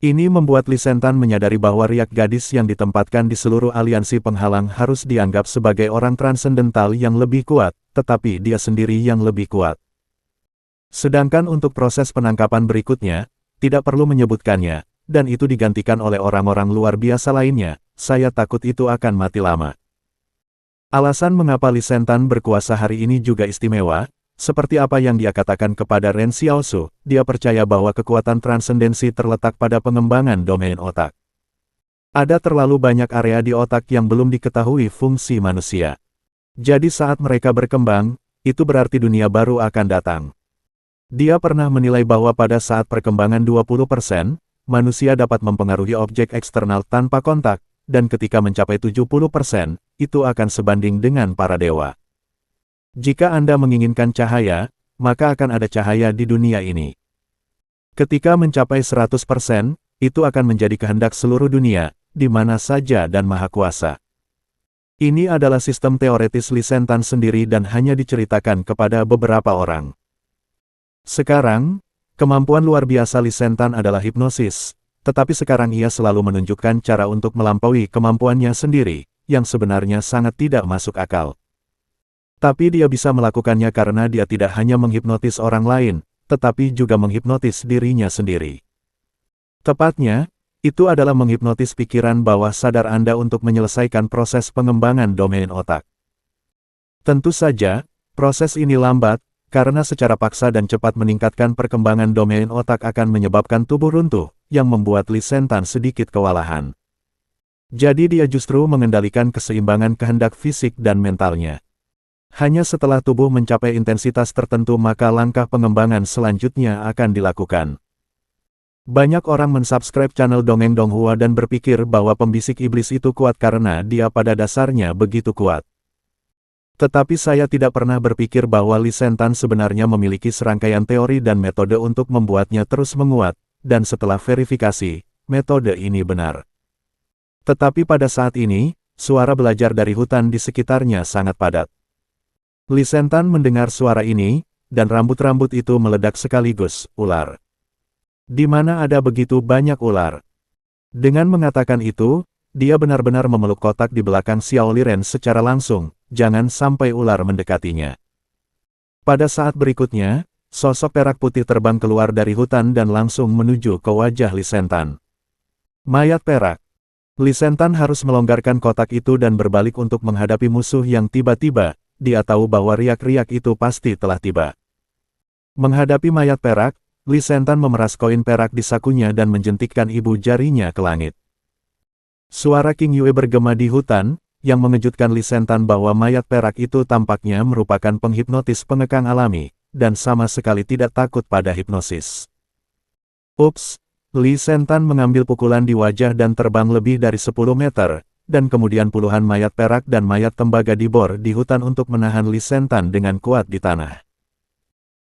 B: Ini membuat Lee Sentan menyadari bahwa riak gadis yang ditempatkan di seluruh aliansi penghalang harus dianggap sebagai orang transendental yang lebih kuat, tetapi dia sendiri yang lebih kuat. Sedangkan untuk proses penangkapan berikutnya, tidak perlu menyebutkannya, dan itu digantikan oleh orang-orang luar biasa lainnya, saya takut itu akan mati lama. Alasan mengapa Lee Sentan berkuasa hari ini juga istimewa, seperti apa yang dia katakan kepada Ren Xiaosu, dia percaya bahwa kekuatan transendensi terletak pada pengembangan domain otak. Ada terlalu banyak area di otak yang belum diketahui fungsi manusia. Jadi saat mereka berkembang, itu berarti dunia baru akan datang. Dia pernah menilai bahwa pada saat perkembangan 20%, manusia dapat mempengaruhi objek eksternal tanpa kontak, dan ketika mencapai 70%, itu akan sebanding dengan para dewa. Jika Anda menginginkan cahaya, maka akan ada cahaya di dunia ini. Ketika mencapai 100%, itu akan menjadi kehendak seluruh dunia, di mana saja dan maha kuasa. Ini adalah sistem teoretis Lee Sentan sendiri dan hanya diceritakan kepada beberapa orang. Sekarang, kemampuan luar biasa Lee Sentan adalah hipnosis. Tetapi sekarang ia selalu menunjukkan cara untuk melampaui kemampuannya sendiri, yang sebenarnya sangat tidak masuk akal. Tapi dia bisa melakukannya karena dia tidak hanya menghipnotis orang lain, tetapi juga menghipnotis dirinya sendiri. Tepatnya, itu adalah menghipnotis pikiran bawah sadar Anda untuk menyelesaikan proses pengembangan domain otak. Tentu saja, proses ini lambat, karena secara paksa dan cepat meningkatkan perkembangan domain otak akan menyebabkan tubuh runtuh, yang membuat Lee Sentan sedikit kewalahan. Jadi dia justru mengendalikan keseimbangan kehendak fisik dan mentalnya. Hanya setelah tubuh mencapai intensitas tertentu maka langkah pengembangan selanjutnya akan dilakukan. Banyak orang mensubscribe channel Dongeng Donghua dan berpikir bahwa pembisik iblis itu kuat karena dia pada dasarnya begitu kuat. Tetapi saya tidak pernah berpikir bahwa Lee Sentan sebenarnya memiliki serangkaian teori dan metode untuk membuatnya terus menguat, dan setelah verifikasi, metode ini benar. Tetapi pada saat ini, suara belajar dari hutan di sekitarnya sangat padat. Lee Sentan mendengar suara ini, dan rambut-rambut itu meledak sekaligus, ular. Di mana ada begitu banyak ular? Dengan mengatakan itu, dia benar-benar memeluk kotak di belakang Xiao Liren secara langsung, jangan sampai ular mendekatinya. Pada saat berikutnya, sosok perak putih terbang keluar dari hutan dan langsung menuju ke wajah Lee Sentan. Mayat perak. Lee Sentan harus melonggarkan kotak itu dan berbalik untuk menghadapi musuh yang tiba-tiba, dia tahu bahwa riak-riak itu pasti telah tiba. Menghadapi mayat perak, Lee Sentan memeras koin perak di sakunya dan menjentikkan ibu jarinya ke langit. Suara King Yue bergema di hutan, yang mengejutkan Lee Sentan bahwa mayat perak itu tampaknya merupakan penghipnotis pengekang alami, dan sama sekali tidak takut pada hipnosis. Ups, Lee Sentan mengambil pukulan di wajah dan terbang lebih dari 10 meter, dan kemudian puluhan mayat perak dan mayat tembaga dibor di hutan untuk menahan Lee Sentan dengan kuat di tanah.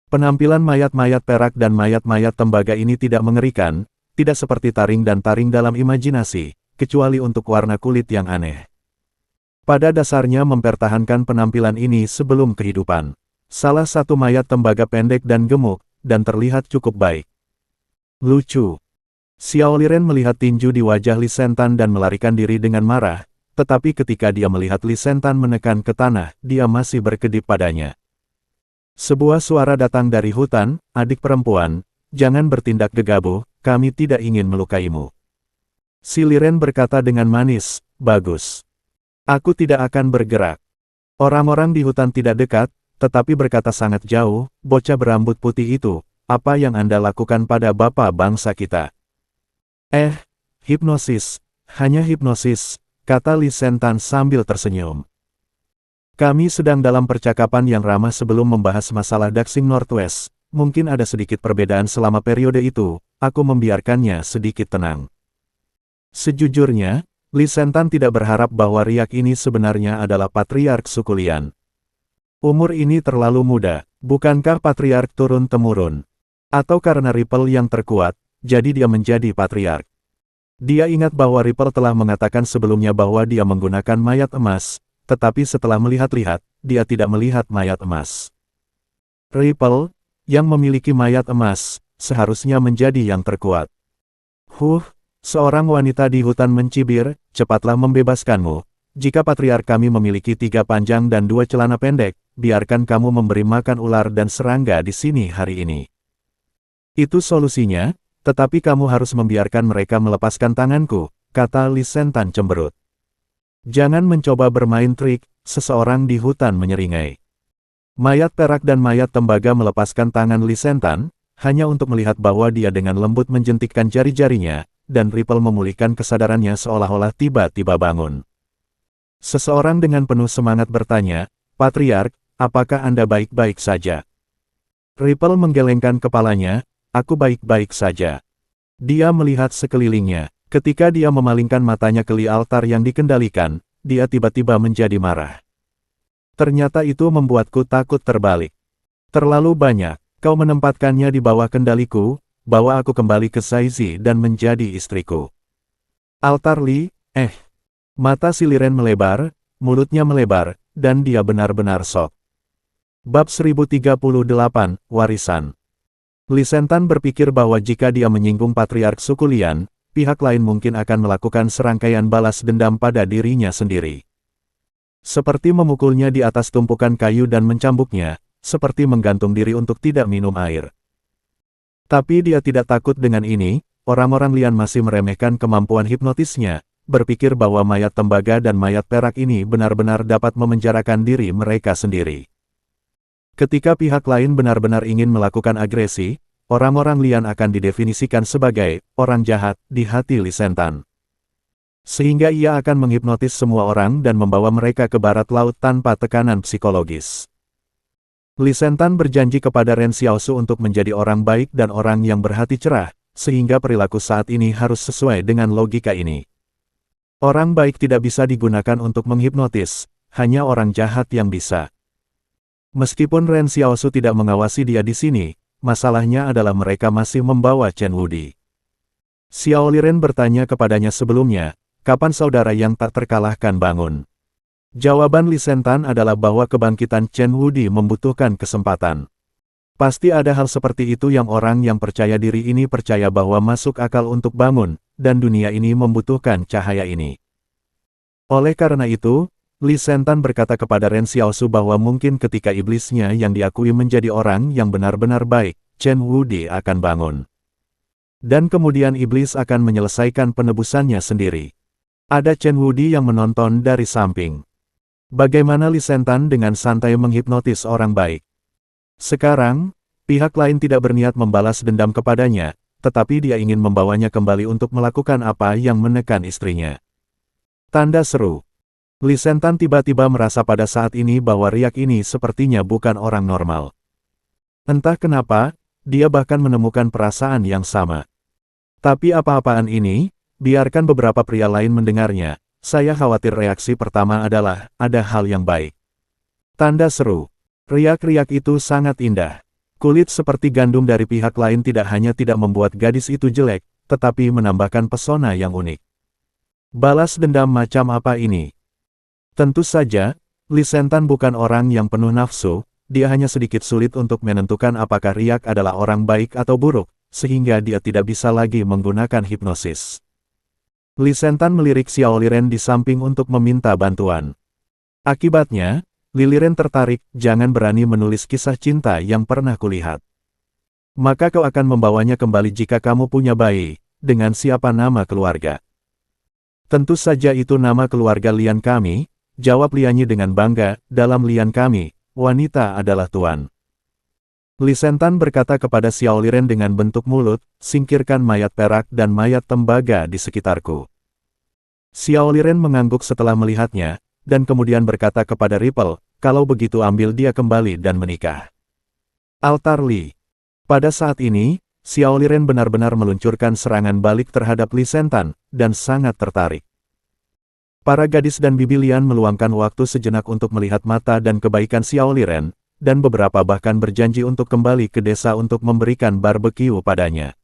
B: Penampilan mayat-mayat perak dan mayat-mayat tembaga ini tidak mengerikan, tidak seperti taring dan taring dalam imajinasi, kecuali untuk warna kulit yang aneh. Pada dasarnya mempertahankan penampilan ini sebelum kehidupan. Salah satu mayat tembaga pendek dan gemuk, dan terlihat cukup baik. Lucu. Xiao Liren melihat tinju di wajah Li Sentan dan melarikan diri dengan marah, tetapi ketika dia melihat Li Sentan menekan ke tanah, dia masih berkedip padanya. Sebuah suara datang dari hutan, adik perempuan, jangan bertindak gegabah, kami tidak ingin melukaimu. Si Liren berkata dengan manis, bagus. Aku tidak akan bergerak. Orang-orang di hutan tidak dekat, tetapi berkata sangat jauh, bocah berambut putih itu, apa yang Anda lakukan pada bapak bangsa kita? Hipnosis, hanya hipnosis, kata Li Sentan sambil tersenyum. Kami sedang dalam percakapan yang ramah sebelum membahas masalah Daxing Northwest, mungkin ada sedikit perbedaan selama periode itu, aku membiarkannya sedikit tenang. Sejujurnya, Li Sentan tidak berharap bahwa Riak ini sebenarnya adalah patriark suku Lian. Umur ini terlalu muda, bukankah patriark turun-temurun? Atau karena Ripple yang terkuat, jadi dia menjadi patriark. Dia ingat bahwa Ripple telah mengatakan sebelumnya bahwa dia menggunakan mayat emas, tetapi setelah melihat-lihat, dia tidak melihat mayat emas. Ripple, yang memiliki mayat emas, seharusnya menjadi yang terkuat. Seorang wanita di hutan mencibir, cepatlah membebaskanmu. Jika patriark kami memiliki 3 panjang dan 2 celana pendek, biarkan kamu memberi makan ular dan serangga di sini hari ini. Itu solusinya, tetapi kamu harus membiarkan mereka melepaskan tanganku, kata Li Sentan cemberut. Jangan mencoba bermain trik, seseorang di hutan menyeringai. Mayat perak dan mayat tembaga melepaskan tangan Li Sentan, hanya untuk melihat bahwa dia dengan lembut menjentikkan jari-jarinya, dan Ripple memulihkan kesadarannya seolah-olah tiba-tiba bangun. Seseorang dengan penuh semangat bertanya, Patriark, apakah Anda baik-baik saja? Ripple menggelengkan kepalanya, aku baik-baik saja. Dia melihat sekelilingnya. Ketika dia memalingkan matanya ke altar yang dikendalikan, dia tiba-tiba menjadi marah. Ternyata itu membuatku takut terbalik. Terlalu banyak, kau menempatkannya di bawah kendaliku, bawa aku kembali ke Saizi dan menjadi istriku. Altar Li, mata si Liren melebar, mulutnya melebar, dan dia benar-benar shock. Bab 1038, Warisan. Li Sentan berpikir bahwa jika dia menyinggung patriark suku Lian, pihak lain mungkin akan melakukan serangkaian balas dendam pada dirinya sendiri. Seperti memukulnya di atas tumpukan kayu dan mencambuknya, seperti menggantung diri untuk tidak minum air. Tapi dia tidak takut dengan ini, orang-orang Lian masih meremehkan kemampuan hipnotisnya, berpikir bahwa mayat tembaga dan mayat perak ini benar-benar dapat memenjarakan diri mereka sendiri. Ketika pihak lain benar-benar ingin melakukan agresi, orang-orang Lian akan didefinisikan sebagai orang jahat di hati Li Sentan. Sehingga ia akan menghipnotis semua orang dan membawa mereka ke barat laut tanpa tekanan psikologis. Li Sentan berjanji kepada Ren Xiaosu untuk menjadi orang baik dan orang yang berhati cerah, sehingga perilaku saat ini harus sesuai dengan logika ini. Orang baik tidak bisa digunakan untuk menghipnotis, hanya orang jahat yang bisa. Meskipun Ren Xiaosu tidak mengawasi dia di sini, masalahnya adalah mereka masih membawa Chen Wudi. Xiao Liren bertanya kepadanya sebelumnya, kapan saudara yang tak terkalahkan bangun? Jawaban Li Sentan adalah bahwa kebangkitan Chen Wudi membutuhkan kesempatan. Pasti ada hal seperti itu yang orang yang percaya diri ini percaya bahwa masuk akal untuk bangun, dan dunia ini membutuhkan cahaya ini. Oleh karena itu, Li Sentan berkata kepada Ren Xiaosu bahwa mungkin ketika iblisnya yang diakui menjadi orang yang benar-benar baik, Chen Wudi akan bangun. Dan kemudian iblis akan menyelesaikan penebusannya sendiri. Ada Chen Wudi yang menonton dari samping. Bagaimana Li Sentan dengan santai menghipnotis orang baik? Sekarang, pihak lain tidak berniat membalas dendam kepadanya, tetapi dia ingin membawanya kembali untuk melakukan apa yang menekan istrinya. Tanda seru. Li Sentan tiba-tiba merasa pada saat ini bahwa Riak ini sepertinya bukan orang normal. Entah kenapa, dia bahkan menemukan perasaan yang sama. Tapi apa-apaan ini, biarkan beberapa pria lain mendengarnya. Saya khawatir reaksi pertama adalah, ada hal yang baik. Tanda seru. Riak-riak itu sangat indah. Kulit seperti gandum dari pihak lain tidak hanya tidak membuat gadis itu jelek, tetapi menambahkan pesona yang unik. Balas dendam macam apa ini? Tentu saja, Li Sentan bukan orang yang penuh nafsu, dia hanya sedikit sulit untuk menentukan apakah Riak adalah orang baik atau buruk, sehingga dia tidak bisa lagi menggunakan hipnosis. Li Sentan melirik Xiao Liren di samping untuk meminta bantuan. Akibatnya, Li Liren tertarik, jangan berani menulis kisah cinta yang pernah kulihat. Maka kau akan membawanya kembali jika kamu punya bayi, dengan siapa nama keluarga. Tentu saja itu nama keluarga Lian kami, jawab Lianyi dengan bangga, dalam Lian kami, wanita adalah tuan. Li Sentan berkata kepada Xiao Liren dengan bentuk mulut, singkirkan mayat perak dan mayat tembaga di sekitarku. Xiao Liren mengangguk setelah melihatnya, dan kemudian berkata kepada Ripple, kalau begitu ambil dia kembali dan menikah. Altar Li. Pada saat ini, Xiao Liren benar-benar meluncurkan serangan balik terhadap Li Sentan, dan sangat tertarik. Para gadis dan bibi Lian meluangkan waktu sejenak untuk melihat mata dan kebaikan Xiao Liren, dan beberapa bahkan berjanji untuk kembali ke desa untuk memberikan barbeque padanya.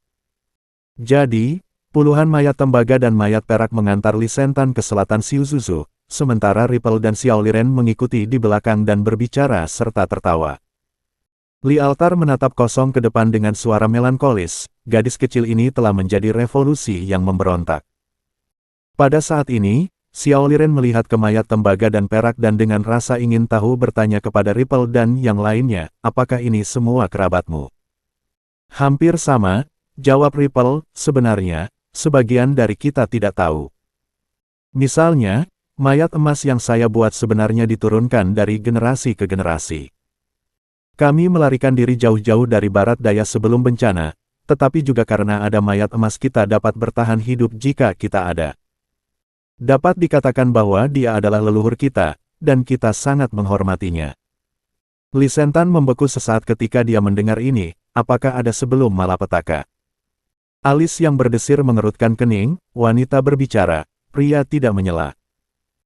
B: Jadi, puluhan mayat tembaga dan mayat perak mengantar Li Sentan ke selatan Xiuzuzu, sementara Ripple dan Xiao Liren mengikuti di belakang dan berbicara serta tertawa. Li Altar menatap kosong ke depan dengan suara melankolis, gadis kecil ini telah menjadi revolusi yang memberontak. Pada saat ini, Xiao Liren melihat ke mayat tembaga dan perak dan dengan rasa ingin tahu bertanya kepada Ripple dan yang lainnya, apakah ini semua kerabatmu? Hampir sama, jawab Ripple, sebenarnya, sebagian dari kita tidak tahu. Misalnya, mayat emas yang saya buat sebenarnya diturunkan dari generasi ke generasi. Kami melarikan diri jauh-jauh dari barat daya sebelum bencana, tetapi juga karena ada mayat emas kita dapat bertahan hidup jika kita ada. Dapat dikatakan bahwa dia adalah leluhur kita, dan kita sangat menghormatinya. Li Sentan membeku sesaat ketika dia mendengar ini, apakah ada sebelum malapetaka. Alis yang berdesir mengerutkan kening, wanita berbicara, pria tidak menyela.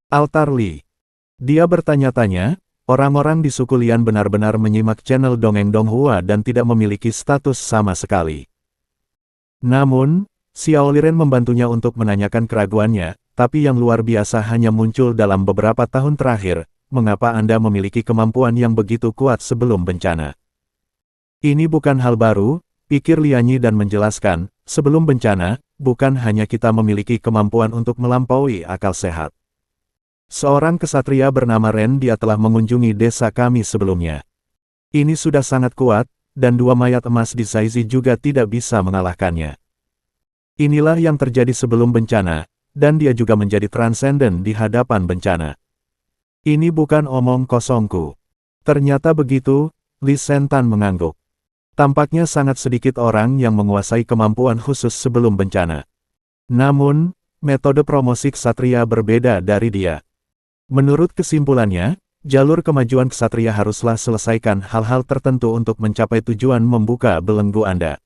B: Altar Li. Dia bertanya-tanya, orang-orang di suku Lian benar-benar menyimak channel Dongeng Donghua dan tidak memiliki status sama sekali. Namun, Xiao Liren membantunya untuk menanyakan keraguannya, tapi yang luar biasa hanya muncul dalam beberapa tahun terakhir, mengapa Anda memiliki kemampuan yang begitu kuat sebelum bencana? Ini bukan hal baru, pikir Lianyi dan menjelaskan, sebelum bencana, bukan hanya kita memiliki kemampuan untuk melampaui akal sehat. Seorang kesatria bernama Ren dia telah mengunjungi desa kami sebelumnya. Ini sudah sangat kuat, dan dua mayat emas di Zaizi juga tidak bisa mengalahkannya. Inilah yang terjadi sebelum bencana, dan dia juga menjadi transenden di hadapan bencana. Ini bukan omong kosongku. Ternyata begitu, Li Sentan mengangguk. Tampaknya sangat sedikit orang yang menguasai kemampuan khusus sebelum bencana. Namun, metode promosi ksatria berbeda dari dia. Menurut kesimpulannya, jalur kemajuan ksatria haruslah selesaikan hal-hal tertentu untuk mencapai tujuan membuka belenggu Anda.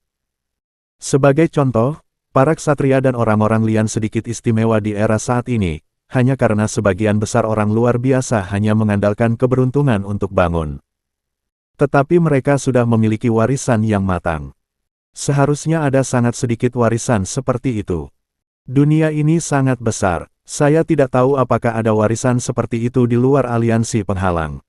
B: Sebagai contoh, para ksatria dan orang-orang Lian sedikit istimewa di era saat ini, hanya karena sebagian besar orang luar biasa hanya mengandalkan keberuntungan untuk bangun. Tetapi mereka sudah memiliki warisan yang matang. Seharusnya ada sangat sedikit warisan seperti itu. Dunia ini sangat besar, saya tidak tahu apakah ada warisan seperti itu di luar aliansi penghalang.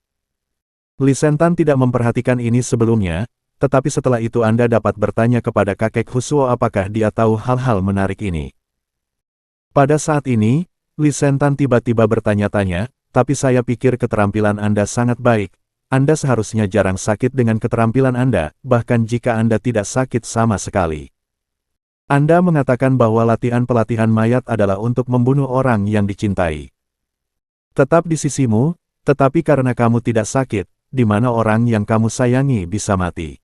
B: Li Sentan tidak memperhatikan ini sebelumnya, tetapi setelah itu Anda dapat bertanya kepada kakek Husuo apakah dia tahu hal-hal menarik ini. Pada saat ini, Li Sentan tiba-tiba bertanya-tanya, tapi saya pikir keterampilan Anda sangat baik. Anda seharusnya jarang sakit dengan keterampilan Anda, bahkan jika Anda tidak sakit sama sekali. Anda mengatakan bahwa pelatihan mayat adalah untuk membunuh orang yang dicintai. Tetap di sisimu, tetapi karena kamu tidak sakit, di mana orang yang kamu sayangi bisa mati.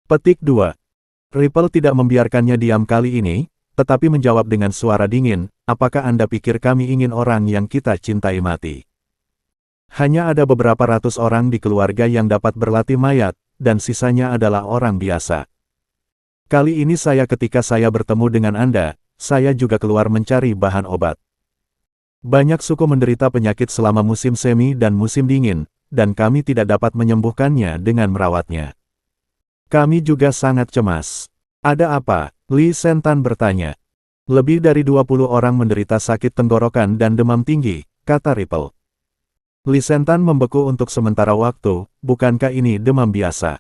B: Petik 2. Ripple tidak membiarkannya diam kali ini, tetapi menjawab dengan suara dingin, apakah Anda pikir kami ingin orang yang kita cintai mati? Hanya ada beberapa ratus orang di keluarga yang dapat berlatih mayat, dan sisanya adalah orang biasa. Kali ini ketika saya bertemu dengan Anda, saya juga keluar mencari bahan obat. Banyak suku menderita penyakit selama musim semi dan musim dingin, dan kami tidak dapat menyembuhkannya dengan merawatnya. Kami juga sangat cemas. Ada apa? Li Sentan bertanya. Lebih dari 20 orang menderita sakit tenggorokan dan demam tinggi, kata Ripple. Li Sentan membeku untuk sementara waktu, bukankah ini demam biasa?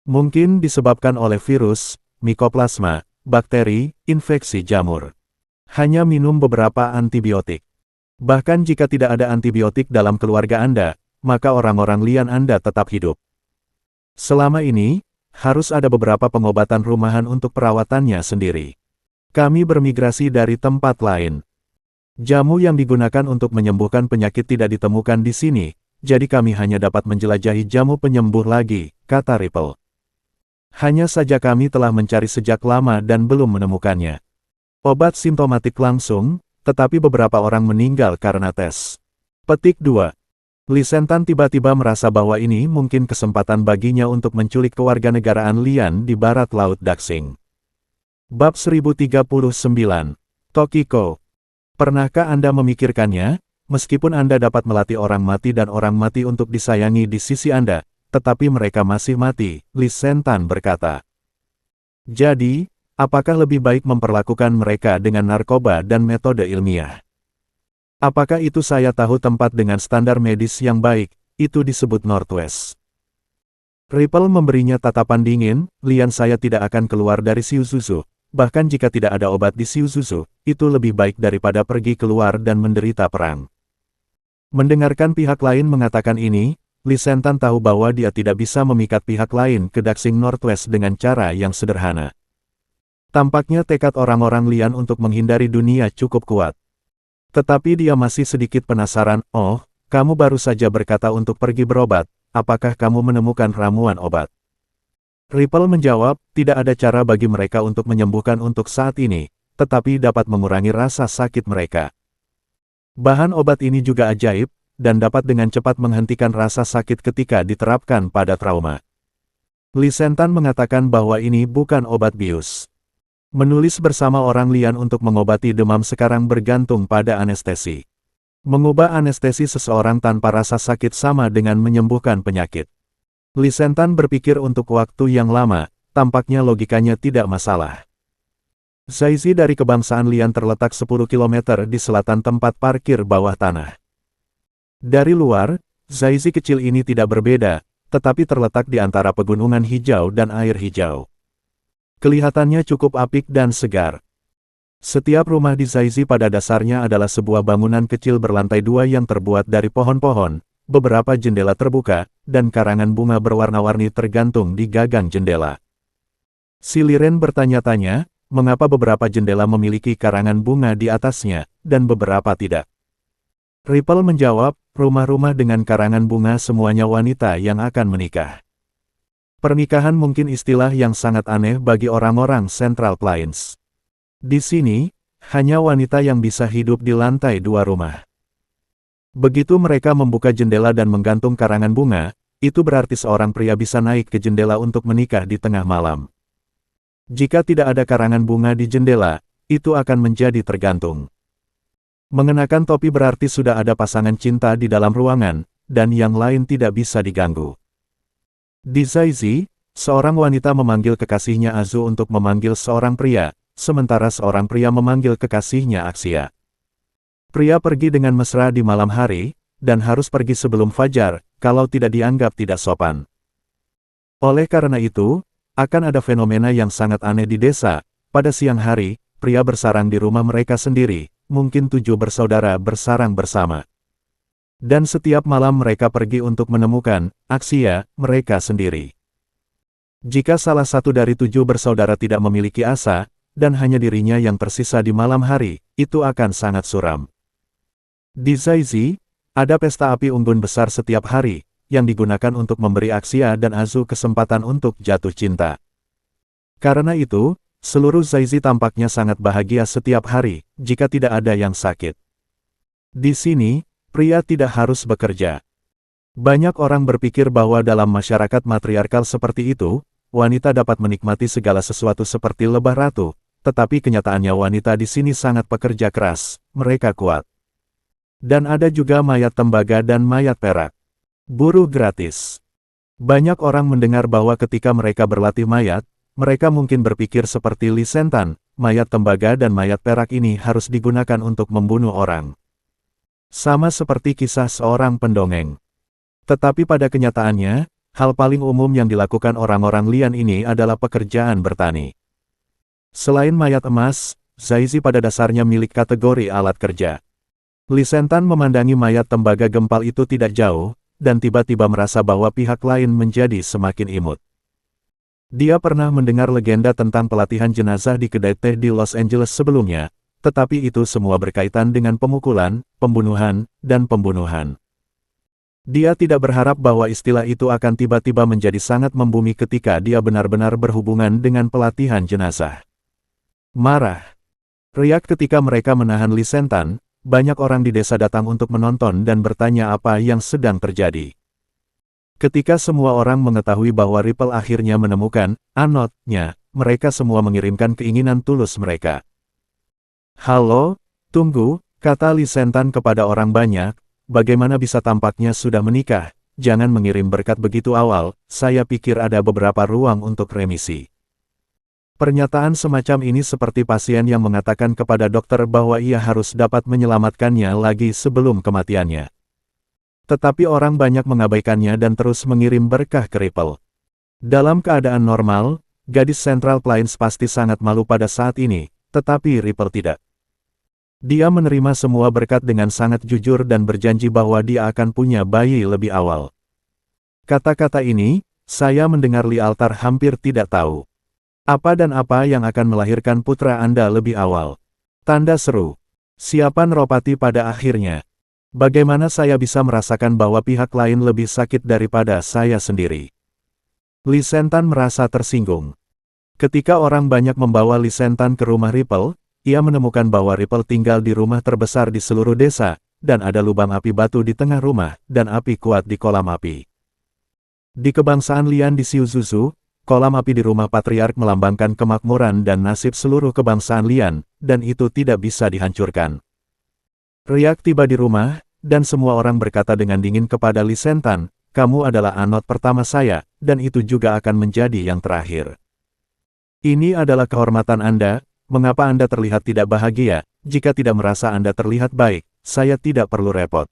B: Mungkin disebabkan oleh virus, mikoplasma, bakteri, infeksi jamur. Hanya minum beberapa antibiotik. Bahkan jika tidak ada antibiotik dalam keluarga Anda, maka orang-orang lian Anda tetap hidup. Selama ini, harus ada beberapa pengobatan rumahan untuk perawatannya sendiri. Kami bermigrasi dari tempat lain. Jamu yang digunakan untuk menyembuhkan penyakit tidak ditemukan di sini, jadi kami hanya dapat menjelajahi jamu penyembuh lagi, kata Ripple. Hanya saja kami telah mencari sejak lama dan belum menemukannya. Obat simptomatik langsung, tetapi beberapa orang meninggal karena tes. Petik 2. Lisentan tiba-tiba merasa bahwa ini mungkin kesempatan baginya untuk menculik kewarganegaraan lian di barat Laut Daxing. Bab 1039. Tokiko. Pernahkah Anda memikirkannya? Meskipun Anda dapat melatih orang mati dan orang mati untuk disayangi di sisi Anda, tetapi mereka masih mati, Lisentan berkata. Jadi, apakah lebih baik memperlakukan mereka dengan narkoba dan metode ilmiah? Apakah itu saya tahu tempat dengan standar medis yang baik, itu disebut Northwest. Ripple memberinya tatapan dingin, lian saya tidak akan keluar dari Shizuzu, bahkan jika tidak ada obat di Shizuzu, itu lebih baik daripada pergi keluar dan menderita perang. Mendengarkan pihak lain mengatakan ini, Lisentan tahu bahwa dia tidak bisa memikat pihak lain ke Daxing Northwest dengan cara yang sederhana. Tampaknya tekad orang-orang lian untuk menghindari dunia cukup kuat. Tetapi dia masih sedikit penasaran, oh, kamu baru saja berkata untuk pergi berobat, apakah kamu menemukan ramuan obat? Ripple menjawab, tidak ada cara bagi mereka untuk menyembuhkan untuk saat ini, tetapi dapat mengurangi rasa sakit mereka. Bahan obat ini juga ajaib, dan dapat dengan cepat menghentikan rasa sakit ketika diterapkan pada trauma. Lisentan mengatakan bahwa ini bukan obat bius. Menulis bersama orang lian untuk mengobati demam sekarang bergantung pada anestesi. Mengubah anestesi seseorang tanpa rasa sakit sama dengan menyembuhkan penyakit. Lisentan berpikir untuk waktu yang lama, tampaknya logikanya tidak masalah. Zaizi dari kebangsaan lian terletak 10 km di selatan tempat parkir bawah tanah. Dari luar, Zaizi kecil ini tidak berbeda, tetapi terletak di antara pegunungan hijau dan air hijau. Kelihatannya cukup apik dan segar. Setiap rumah di Zaizi pada dasarnya adalah sebuah bangunan kecil berlantai 2 yang terbuat dari pohon-pohon, beberapa jendela terbuka, dan karangan bunga berwarna-warni tergantung di gagang jendela. Si Liren bertanya-tanya, mengapa beberapa jendela memiliki karangan bunga di atasnya, dan beberapa tidak. Ripple menjawab, rumah-rumah dengan karangan bunga semuanya wanita yang akan menikah. Pernikahan mungkin istilah yang sangat aneh bagi orang-orang Central Plains. Di sini, hanya wanita yang bisa hidup di lantai 2 rumah. Begitu mereka membuka jendela dan menggantung karangan bunga, itu berarti seorang pria bisa naik ke jendela untuk menikah di tengah malam. Jika tidak ada karangan bunga di jendela, itu akan menjadi tergantung. Mengenakan topi berarti sudah ada pasangan cinta di dalam ruangan, dan yang lain tidak bisa diganggu. Di Zaizi, seorang wanita memanggil kekasihnya Azu untuk memanggil seorang pria, sementara seorang pria memanggil kekasihnya Aksia. Pria pergi dengan mesra di malam hari, dan harus pergi sebelum fajar, kalau tidak dianggap tidak sopan. Oleh karena itu, akan ada fenomena yang sangat aneh di desa. Pada siang hari, pria bersarang di rumah mereka sendiri, mungkin 7 bersaudara bersarang bersama. Dan setiap malam mereka pergi untuk menemukan Aksia, mereka sendiri. Jika salah satu dari 7 bersaudara tidak memiliki asa, dan hanya dirinya yang tersisa di malam hari, itu akan sangat suram. Di Zaizi, ada pesta api unggun besar setiap hari, yang digunakan untuk memberi Aksia dan Azu kesempatan untuk jatuh cinta. Karena itu, seluruh Zaizi tampaknya sangat bahagia setiap hari, jika tidak ada yang sakit. Di sini, pria tidak harus bekerja. Banyak orang berpikir bahwa dalam masyarakat matriarkal seperti itu, wanita dapat menikmati segala sesuatu seperti lebah ratu, tetapi kenyataannya wanita di sini sangat pekerja keras, mereka kuat. Dan ada juga mayat tembaga dan mayat perak. Buruh gratis. Banyak orang mendengar bahwa ketika mereka berlatih mayat, mereka mungkin berpikir seperti Lisentan, mayat tembaga dan mayat perak ini harus digunakan untuk membunuh orang. Sama seperti kisah seorang pendongeng. Tetapi pada kenyataannya, hal paling umum yang dilakukan orang-orang lian ini adalah pekerjaan bertani. Selain mayat emas, Zaizi pada dasarnya milik kategori alat kerja. Li Sentan memandangi mayat tembaga gempal itu tidak jauh, dan tiba-tiba merasa bahwa pihak lain menjadi semakin imut. Dia pernah mendengar legenda tentang pelatihan jenazah di kedai teh di Los Angeles sebelumnya, tetapi itu semua berkaitan dengan pemukulan, pembunuhan, dan pembunuhan. Dia tidak berharap bahwa istilah itu akan tiba-tiba menjadi sangat membumi ketika dia benar-benar berhubungan dengan pelatihan jenazah. Marah. Riak ketika mereka menahan Li Sentan. Banyak orang di desa datang untuk menonton dan bertanya apa yang sedang terjadi. Ketika semua orang mengetahui bahwa Ripple akhirnya menemukan anotnya, mereka semua mengirimkan keinginan tulus mereka. "Halo, tunggu," kata Li Sentan kepada orang banyak, "bagaimana bisa tampaknya sudah menikah? Jangan mengirim berkat begitu awal, saya pikir ada beberapa ruang untuk remisi." Pernyataan semacam ini seperti pasien yang mengatakan kepada dokter bahwa ia harus dapat menyelamatkannya lagi sebelum kematiannya. Tetapi orang banyak mengabaikannya dan terus mengirim berkah ke Ripple. Dalam keadaan normal, gadis Central Plains pasti sangat malu pada saat ini, tetapi Ripple tidak. Dia menerima semua berkat dengan sangat jujur dan berjanji bahwa dia akan punya bayi lebih awal. Kata-kata ini, saya mendengar di altar hampir tidak tahu. Apa dan apa yang akan melahirkan putra Anda lebih awal? Tanda seru. Siapa Neropati pada akhirnya? Bagaimana saya bisa merasakan bahwa pihak lain lebih sakit daripada saya sendiri? Li Sentan merasa tersinggung. Ketika orang banyak membawa Li Sentan ke rumah Ripple, ia menemukan bahwa Ripple tinggal di rumah terbesar di seluruh desa, dan ada lubang api batu di tengah rumah, dan api kuat di kolam api. Di kebangsaan Lian di Xiuzuzu, kolam api di rumah patriark melambangkan kemakmuran dan nasib seluruh kebangsaan Lian, dan itu tidak bisa dihancurkan. Riak tiba di rumah, dan semua orang berkata dengan dingin kepada Li Sentan, "Kamu adalah anot pertama saya, dan itu juga akan menjadi yang terakhir. Ini adalah kehormatan Anda, mengapa Anda terlihat tidak bahagia? Jika tidak merasa Anda terlihat baik, saya tidak perlu repot."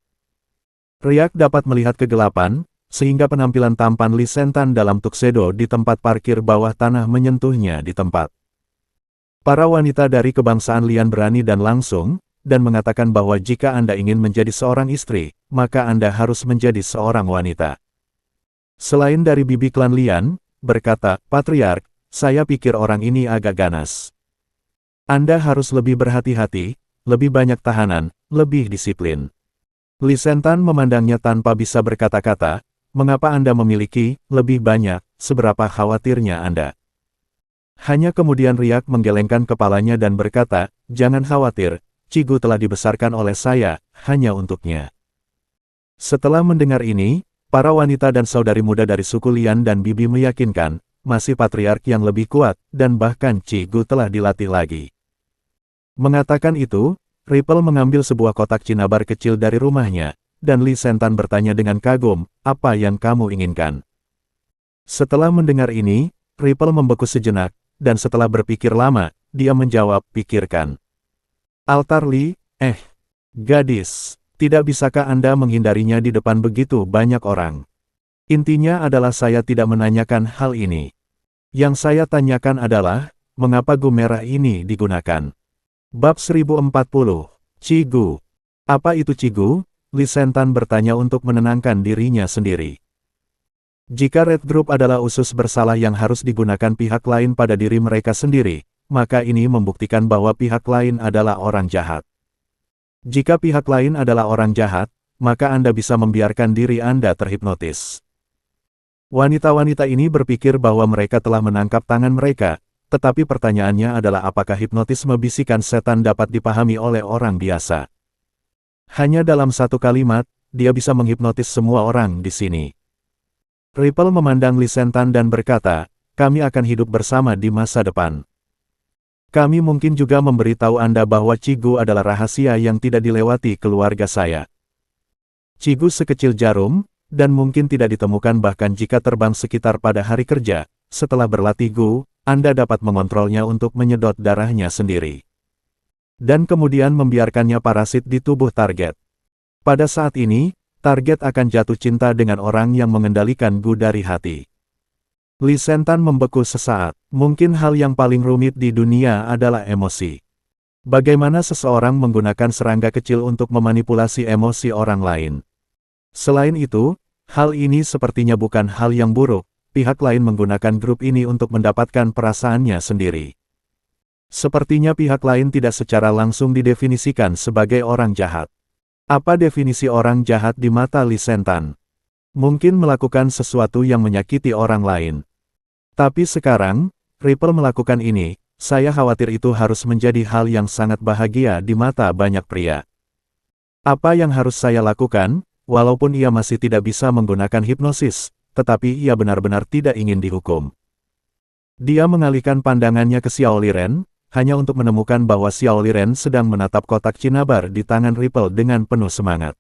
B: Riak dapat melihat kegelapan, sehingga penampilan tampan Li Sentan dalam tuxedo di tempat parkir bawah tanah menyentuhnya di tempat. Para wanita dari kebangsaan Lian berani dan langsung, dan mengatakan bahwa jika Anda ingin menjadi seorang istri, maka Anda harus menjadi seorang wanita. Selain dari bibi klan Lian, berkata patriark, "Saya pikir orang ini agak ganas. Anda harus lebih berhati-hati, lebih banyak tahanan, lebih disiplin." Li Sentan memandangnya tanpa bisa berkata-kata. "Mengapa Anda memiliki lebih banyak, seberapa khawatirnya Anda?" Hanya kemudian Riak menggelengkan kepalanya dan berkata, "Jangan khawatir, Cigu telah dibesarkan oleh saya, hanya untuknya." Setelah mendengar ini, para wanita dan saudari muda dari suku Lian dan Bibi meyakinkan, masih patriark yang lebih kuat, dan bahkan Cigu telah dilatih lagi. Mengatakan itu, Ripple mengambil sebuah kotak cinabar kecil dari rumahnya, dan Li Sentan bertanya dengan kagum, "Apa yang kamu inginkan?" Setelah mendengar ini, Ripple membeku sejenak, dan setelah berpikir lama, dia menjawab, "Pikirkan. Altar Li, gadis, tidak bisakah Anda menghindarinya di depan begitu banyak orang? Intinya adalah saya tidak menanyakan hal ini. Yang saya tanyakan adalah, mengapa gu merah ini digunakan?" Bab 1040, Cigu. Apa itu Cigu? Li Sentan bertanya untuk menenangkan dirinya sendiri. Jika Red Group adalah usus bersalah yang harus digunakan pihak lain pada diri mereka sendiri, maka ini membuktikan bahwa pihak lain adalah orang jahat. Jika pihak lain adalah orang jahat, maka Anda bisa membiarkan diri Anda terhipnotis. Wanita-wanita ini berpikir bahwa mereka telah menangkap tangan mereka, tetapi pertanyaannya adalah apakah hipnotisme bisikan setan dapat dipahami oleh orang biasa. Hanya dalam satu kalimat, dia bisa menghipnotis semua orang di sini. Ripple memandang Li Sentan dan berkata, "Kami akan hidup bersama di masa depan. Kami mungkin juga memberitahu Anda bahwa Cigu adalah rahasia yang tidak dilewati keluarga saya. Cigu sekecil jarum, dan mungkin tidak ditemukan bahkan jika terbang sekitar pada hari kerja. Setelah berlatih Gu, Anda dapat mengontrolnya untuk menyedot darahnya sendiri. Dan kemudian membiarkannya parasit di tubuh target. Pada saat ini, target akan jatuh cinta dengan orang yang mengendalikan Gu dari hati. Lee Sentan membeku sesaat. Mungkin hal yang paling rumit di dunia adalah emosi. Bagaimana seseorang menggunakan serangga kecil untuk memanipulasi emosi orang lain. Selain itu, hal ini sepertinya bukan hal yang buruk. Pihak lain menggunakan grup ini untuk mendapatkan perasaannya sendiri. Sepertinya pihak lain tidak secara langsung didefinisikan sebagai orang jahat. Apa definisi orang jahat di mata Lee Sentan? Mungkin melakukan sesuatu yang menyakiti orang lain. Tapi sekarang, Ripple melakukan ini, saya khawatir itu harus menjadi hal yang sangat bahagia di mata banyak pria. Apa yang harus saya lakukan, walaupun ia masih tidak bisa menggunakan hipnosis, tetapi ia benar-benar tidak ingin dihukum. Dia mengalihkan pandangannya ke Xiao Liren, hanya untuk menemukan bahwa Xiao Liren sedang menatap kotak cinnabar di tangan Ripple dengan penuh semangat.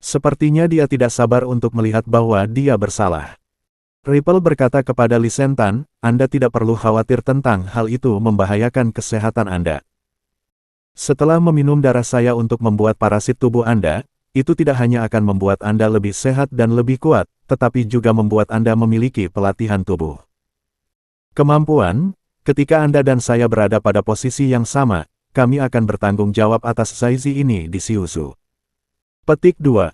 B: Sepertinya dia tidak sabar untuk melihat bahwa dia bersalah. Ripple berkata kepada Lee Sentan, Anda tidak perlu khawatir tentang hal itu membahayakan kesehatan Anda. Setelah meminum darah saya untuk membuat parasit tubuh Anda, itu tidak hanya akan membuat Anda lebih sehat dan lebih kuat, tetapi juga membuat Anda memiliki pelatihan tubuh. Kemampuan, ketika Anda dan saya berada pada posisi yang sama, kami akan bertanggung jawab atas Zaizi ini di Siusu. Petik 2.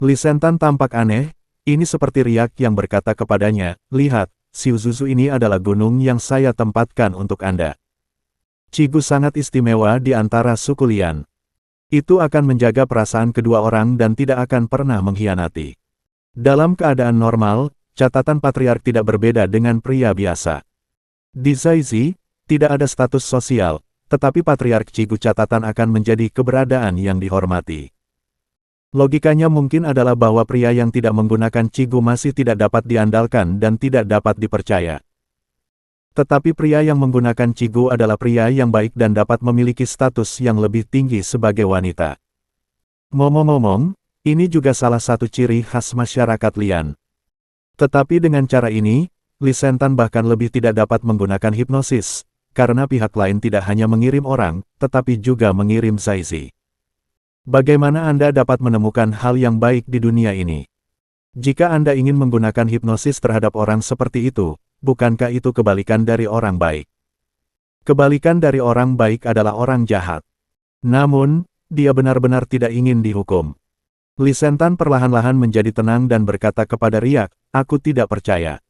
B: Lee Sentan tampak aneh. Ini seperti Riak yang berkata kepadanya, lihat, Siuzuzu ini adalah gunung yang saya tempatkan untuk Anda. Cigu sangat istimewa di antara suku Lian. Itu akan menjaga perasaan kedua orang dan tidak akan pernah mengkhianati. Dalam keadaan normal, catatan patriark tidak berbeda dengan pria biasa. Di Zaizi, tidak ada status sosial, tetapi patriark Cigu catatan akan menjadi keberadaan yang dihormati. Logikanya mungkin adalah bahwa pria yang tidak menggunakan Cigu masih tidak dapat diandalkan dan tidak dapat dipercaya. Tetapi pria yang menggunakan Cigu adalah pria yang baik dan dapat memiliki status yang lebih tinggi sebagai wanita. Ngomong-ngomong, ini juga salah satu ciri khas masyarakat Lian. Tetapi dengan cara ini, Lee Sentan bahkan lebih tidak dapat menggunakan hipnosis, karena pihak lain tidak hanya mengirim orang, tetapi juga mengirim Zaizi. Bagaimana Anda dapat menemukan hal yang baik di dunia ini? Jika Anda ingin menggunakan hipnosis terhadap orang seperti itu, bukankah itu kebalikan dari orang baik? Kebalikan dari orang baik adalah orang jahat. Namun, dia benar-benar tidak ingin dihukum. Lee Sentan perlahan-lahan menjadi tenang dan berkata kepada Riak, aku tidak percaya.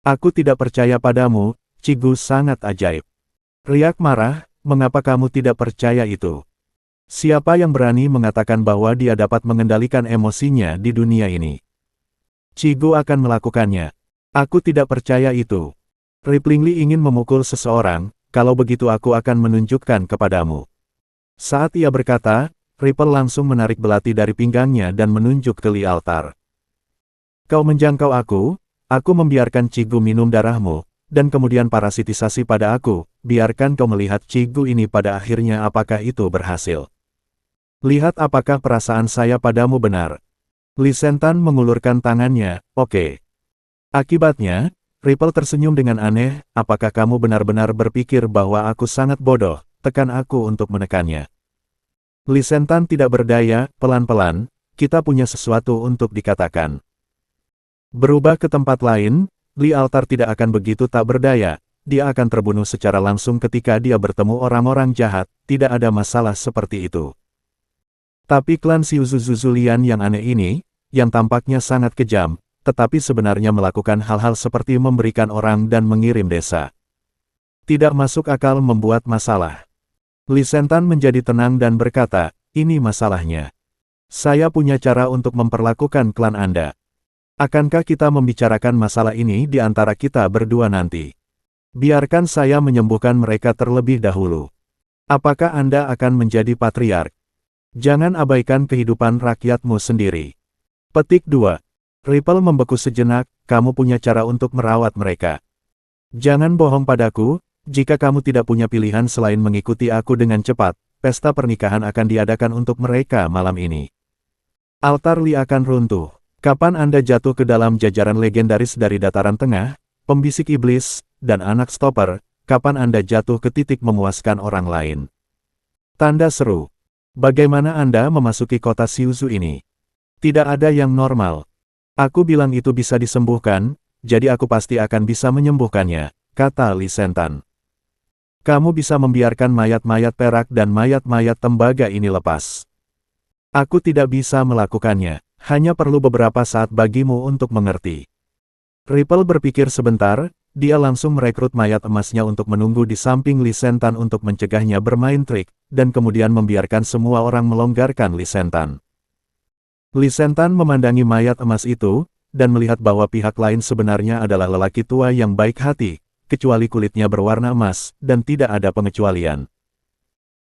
B: Aku tidak percaya padamu, Cigu sangat ajaib. Riak marah, mengapa kamu tidak percaya itu? Siapa yang berani mengatakan bahwa dia dapat mengendalikan emosinya di dunia ini? Cigu akan melakukannya. Aku tidak percaya itu. Rippling Lee ingin memukul seseorang, kalau begitu aku akan menunjukkan kepadamu. Saat ia berkata, Ripple langsung menarik belati dari pinggangnya dan menunjuk ke Lee altar. Kau menjangkau aku membiarkan Cigu minum darahmu, dan kemudian parasitisasi pada aku, biarkan kau melihat Cigu ini pada akhirnya apakah itu berhasil. Lihat apakah perasaan saya padamu benar. Lee Sentan mengulurkan tangannya, oke. Akibatnya, Ripple tersenyum dengan aneh, apakah kamu benar-benar berpikir bahwa aku sangat bodoh, tekan aku untuk menekannya. Lee Sentan tidak berdaya, pelan-pelan, kita punya sesuatu untuk dikatakan. Berubah ke tempat lain, Lee Altar tidak akan begitu tak berdaya, dia akan terbunuh secara langsung ketika dia bertemu orang-orang jahat, tidak ada masalah seperti itu. Tapi klan Siuzuzu Lian yang aneh ini, yang tampaknya sangat kejam, tetapi sebenarnya melakukan hal-hal seperti memberikan orang dan mengirim desa. Tidak masuk akal membuat masalah. Lee Sentan menjadi tenang dan berkata, ini masalahnya. Saya punya cara untuk memperlakukan klan Anda. Akankah kita membicarakan masalah ini di antara kita berdua nanti? Biarkan saya menyembuhkan mereka terlebih dahulu. Apakah Anda akan menjadi patriark? Jangan abaikan kehidupan rakyatmu sendiri. Petik 2. Ripple membeku sejenak, kamu punya cara untuk merawat mereka. Jangan bohong padaku, jika kamu tidak punya pilihan selain mengikuti aku dengan cepat, pesta pernikahan akan diadakan untuk mereka malam ini. Altar Lee akan runtuh. Kapan Anda jatuh ke dalam jajaran legendaris dari dataran tengah, pembisik iblis, dan anak stopper, kapan Anda jatuh ke titik memuaskan orang lain? Tanda seru. Bagaimana Anda memasuki kota Siuzu ini? Tidak ada yang normal. Aku bilang itu bisa disembuhkan, jadi aku pasti akan bisa menyembuhkannya, kata Li Sentan. Kamu bisa membiarkan mayat-mayat perak dan mayat-mayat tembaga ini lepas. Aku tidak bisa melakukannya, hanya perlu beberapa saat bagimu untuk mengerti. Ripple berpikir sebentar, dia langsung merekrut mayat emasnya untuk menunggu di samping Li Sentan untuk mencegahnya bermain trik, dan kemudian membiarkan semua orang melonggarkan Li Sentan. Li Sentan memandangi mayat emas itu, dan melihat bahwa pihak lain sebenarnya adalah lelaki tua yang baik hati, kecuali kulitnya berwarna emas, dan tidak ada pengecualian.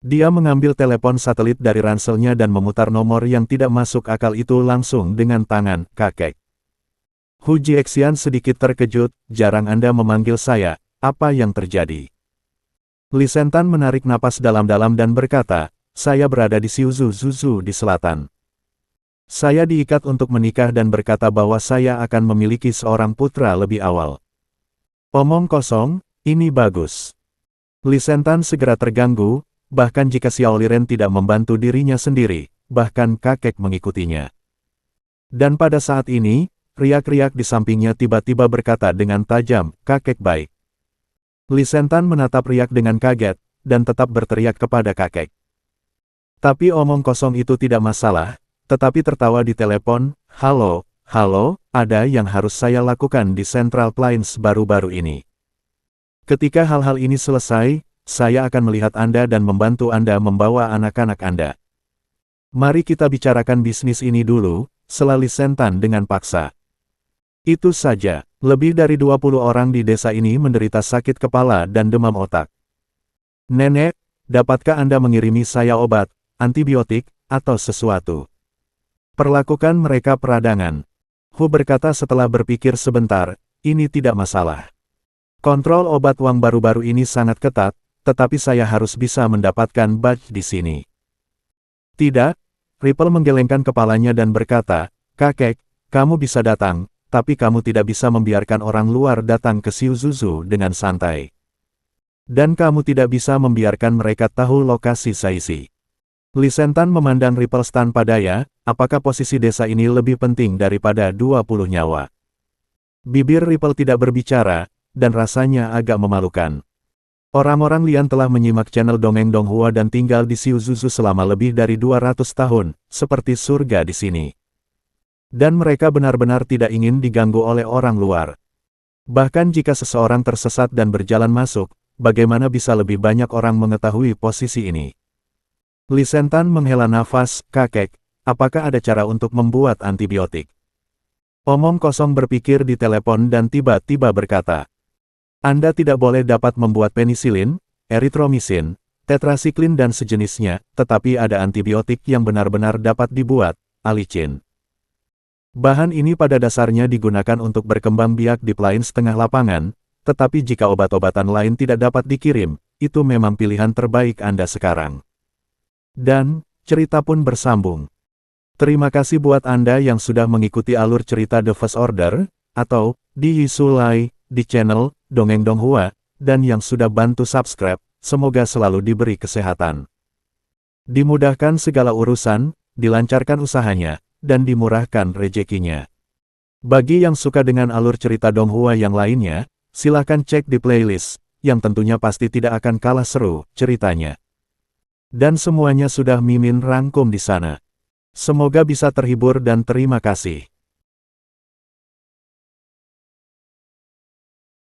B: Dia mengambil telepon satelit dari ranselnya dan memutar nomor yang tidak masuk akal itu langsung dengan tangan, kakek. Hu Jiexian sedikit terkejut, jarang Anda memanggil saya, apa yang terjadi? Li Sentan menarik napas dalam-dalam dan berkata, saya berada di Zuzu di selatan. Saya diikat untuk menikah dan berkata bahwa saya akan memiliki seorang putra lebih awal. Omong kosong, ini bagus. Li Sentan segera terganggu, bahkan jika Xiao Liren tidak membantu dirinya sendiri, bahkan kakek mengikutinya. Dan pada saat ini, riak-riak di sampingnya tiba-tiba berkata dengan tajam, kakek baik. Li Sentan menatap riak dengan kaget, dan tetap berteriak kepada kakek. Tapi omong kosong itu tidak masalah, tetapi tertawa di telepon, halo, ada yang harus saya lakukan di Central Plains baru-baru ini. Ketika hal-hal ini selesai, saya akan melihat Anda dan membantu Anda membawa anak-anak Anda. Mari kita bicarakan bisnis ini dulu, sela Li Sentan dengan paksa. Itu saja, lebih dari 20 orang di desa ini menderita sakit kepala dan demam otak. Nenek, dapatkah Anda mengirimi saya obat, antibiotik, atau sesuatu? Perlakukan mereka peradangan. Hu berkata setelah berpikir sebentar, ini tidak masalah. Kontrol obat uang baru-baru ini sangat ketat, tetapi saya harus bisa mendapatkan badge di sini. Tidak, Ripple menggelengkan kepalanya dan berkata, kakek, kamu bisa datang, tapi kamu tidak bisa membiarkan orang luar datang ke Zuzu dengan santai. Dan kamu tidak bisa membiarkan mereka tahu lokasi Saisi. Li Sentan memandang Ripple tanpa daya, apakah posisi desa ini lebih penting daripada 20 nyawa? Bibir Ripple tidak berbicara, dan rasanya agak memalukan. Orang-orang Lian telah menyimak channel Dongeng Donghua dan tinggal di Zuzu selama lebih dari 200 tahun, seperti surga di sini. Dan mereka benar-benar tidak ingin diganggu oleh orang luar. Bahkan jika seseorang tersesat dan berjalan masuk, bagaimana bisa lebih banyak orang mengetahui posisi ini? Li Sentan menghela nafas, kakek, apakah ada cara untuk membuat antibiotik? Omong kosong berpikir di telepon dan tiba-tiba berkata, Anda tidak boleh dapat membuat penisilin, eritromisin, tetrasiklin dan sejenisnya, tetapi ada antibiotik yang benar-benar dapat dibuat, alicin. Bahan ini pada dasarnya digunakan untuk berkembang biak di plains tengah lapangan, tetapi jika obat-obatan lain tidak dapat dikirim, itu memang pilihan terbaik Anda sekarang. Dan, cerita pun bersambung. Terima kasih buat Anda yang sudah mengikuti alur cerita The First Order, atau, di Yisulai, di channel Dongeng Donghua, dan yang sudah bantu subscribe, semoga selalu diberi kesehatan. Dimudahkan segala urusan, dilancarkan usahanya, dan dimurahkan rezekinya. Bagi yang suka dengan alur cerita Donghua yang lainnya, silahkan cek di playlist, yang tentunya pasti tidak akan kalah seru ceritanya. Dan semuanya sudah Mimin rangkum di sana. Semoga bisa terhibur dan terima kasih.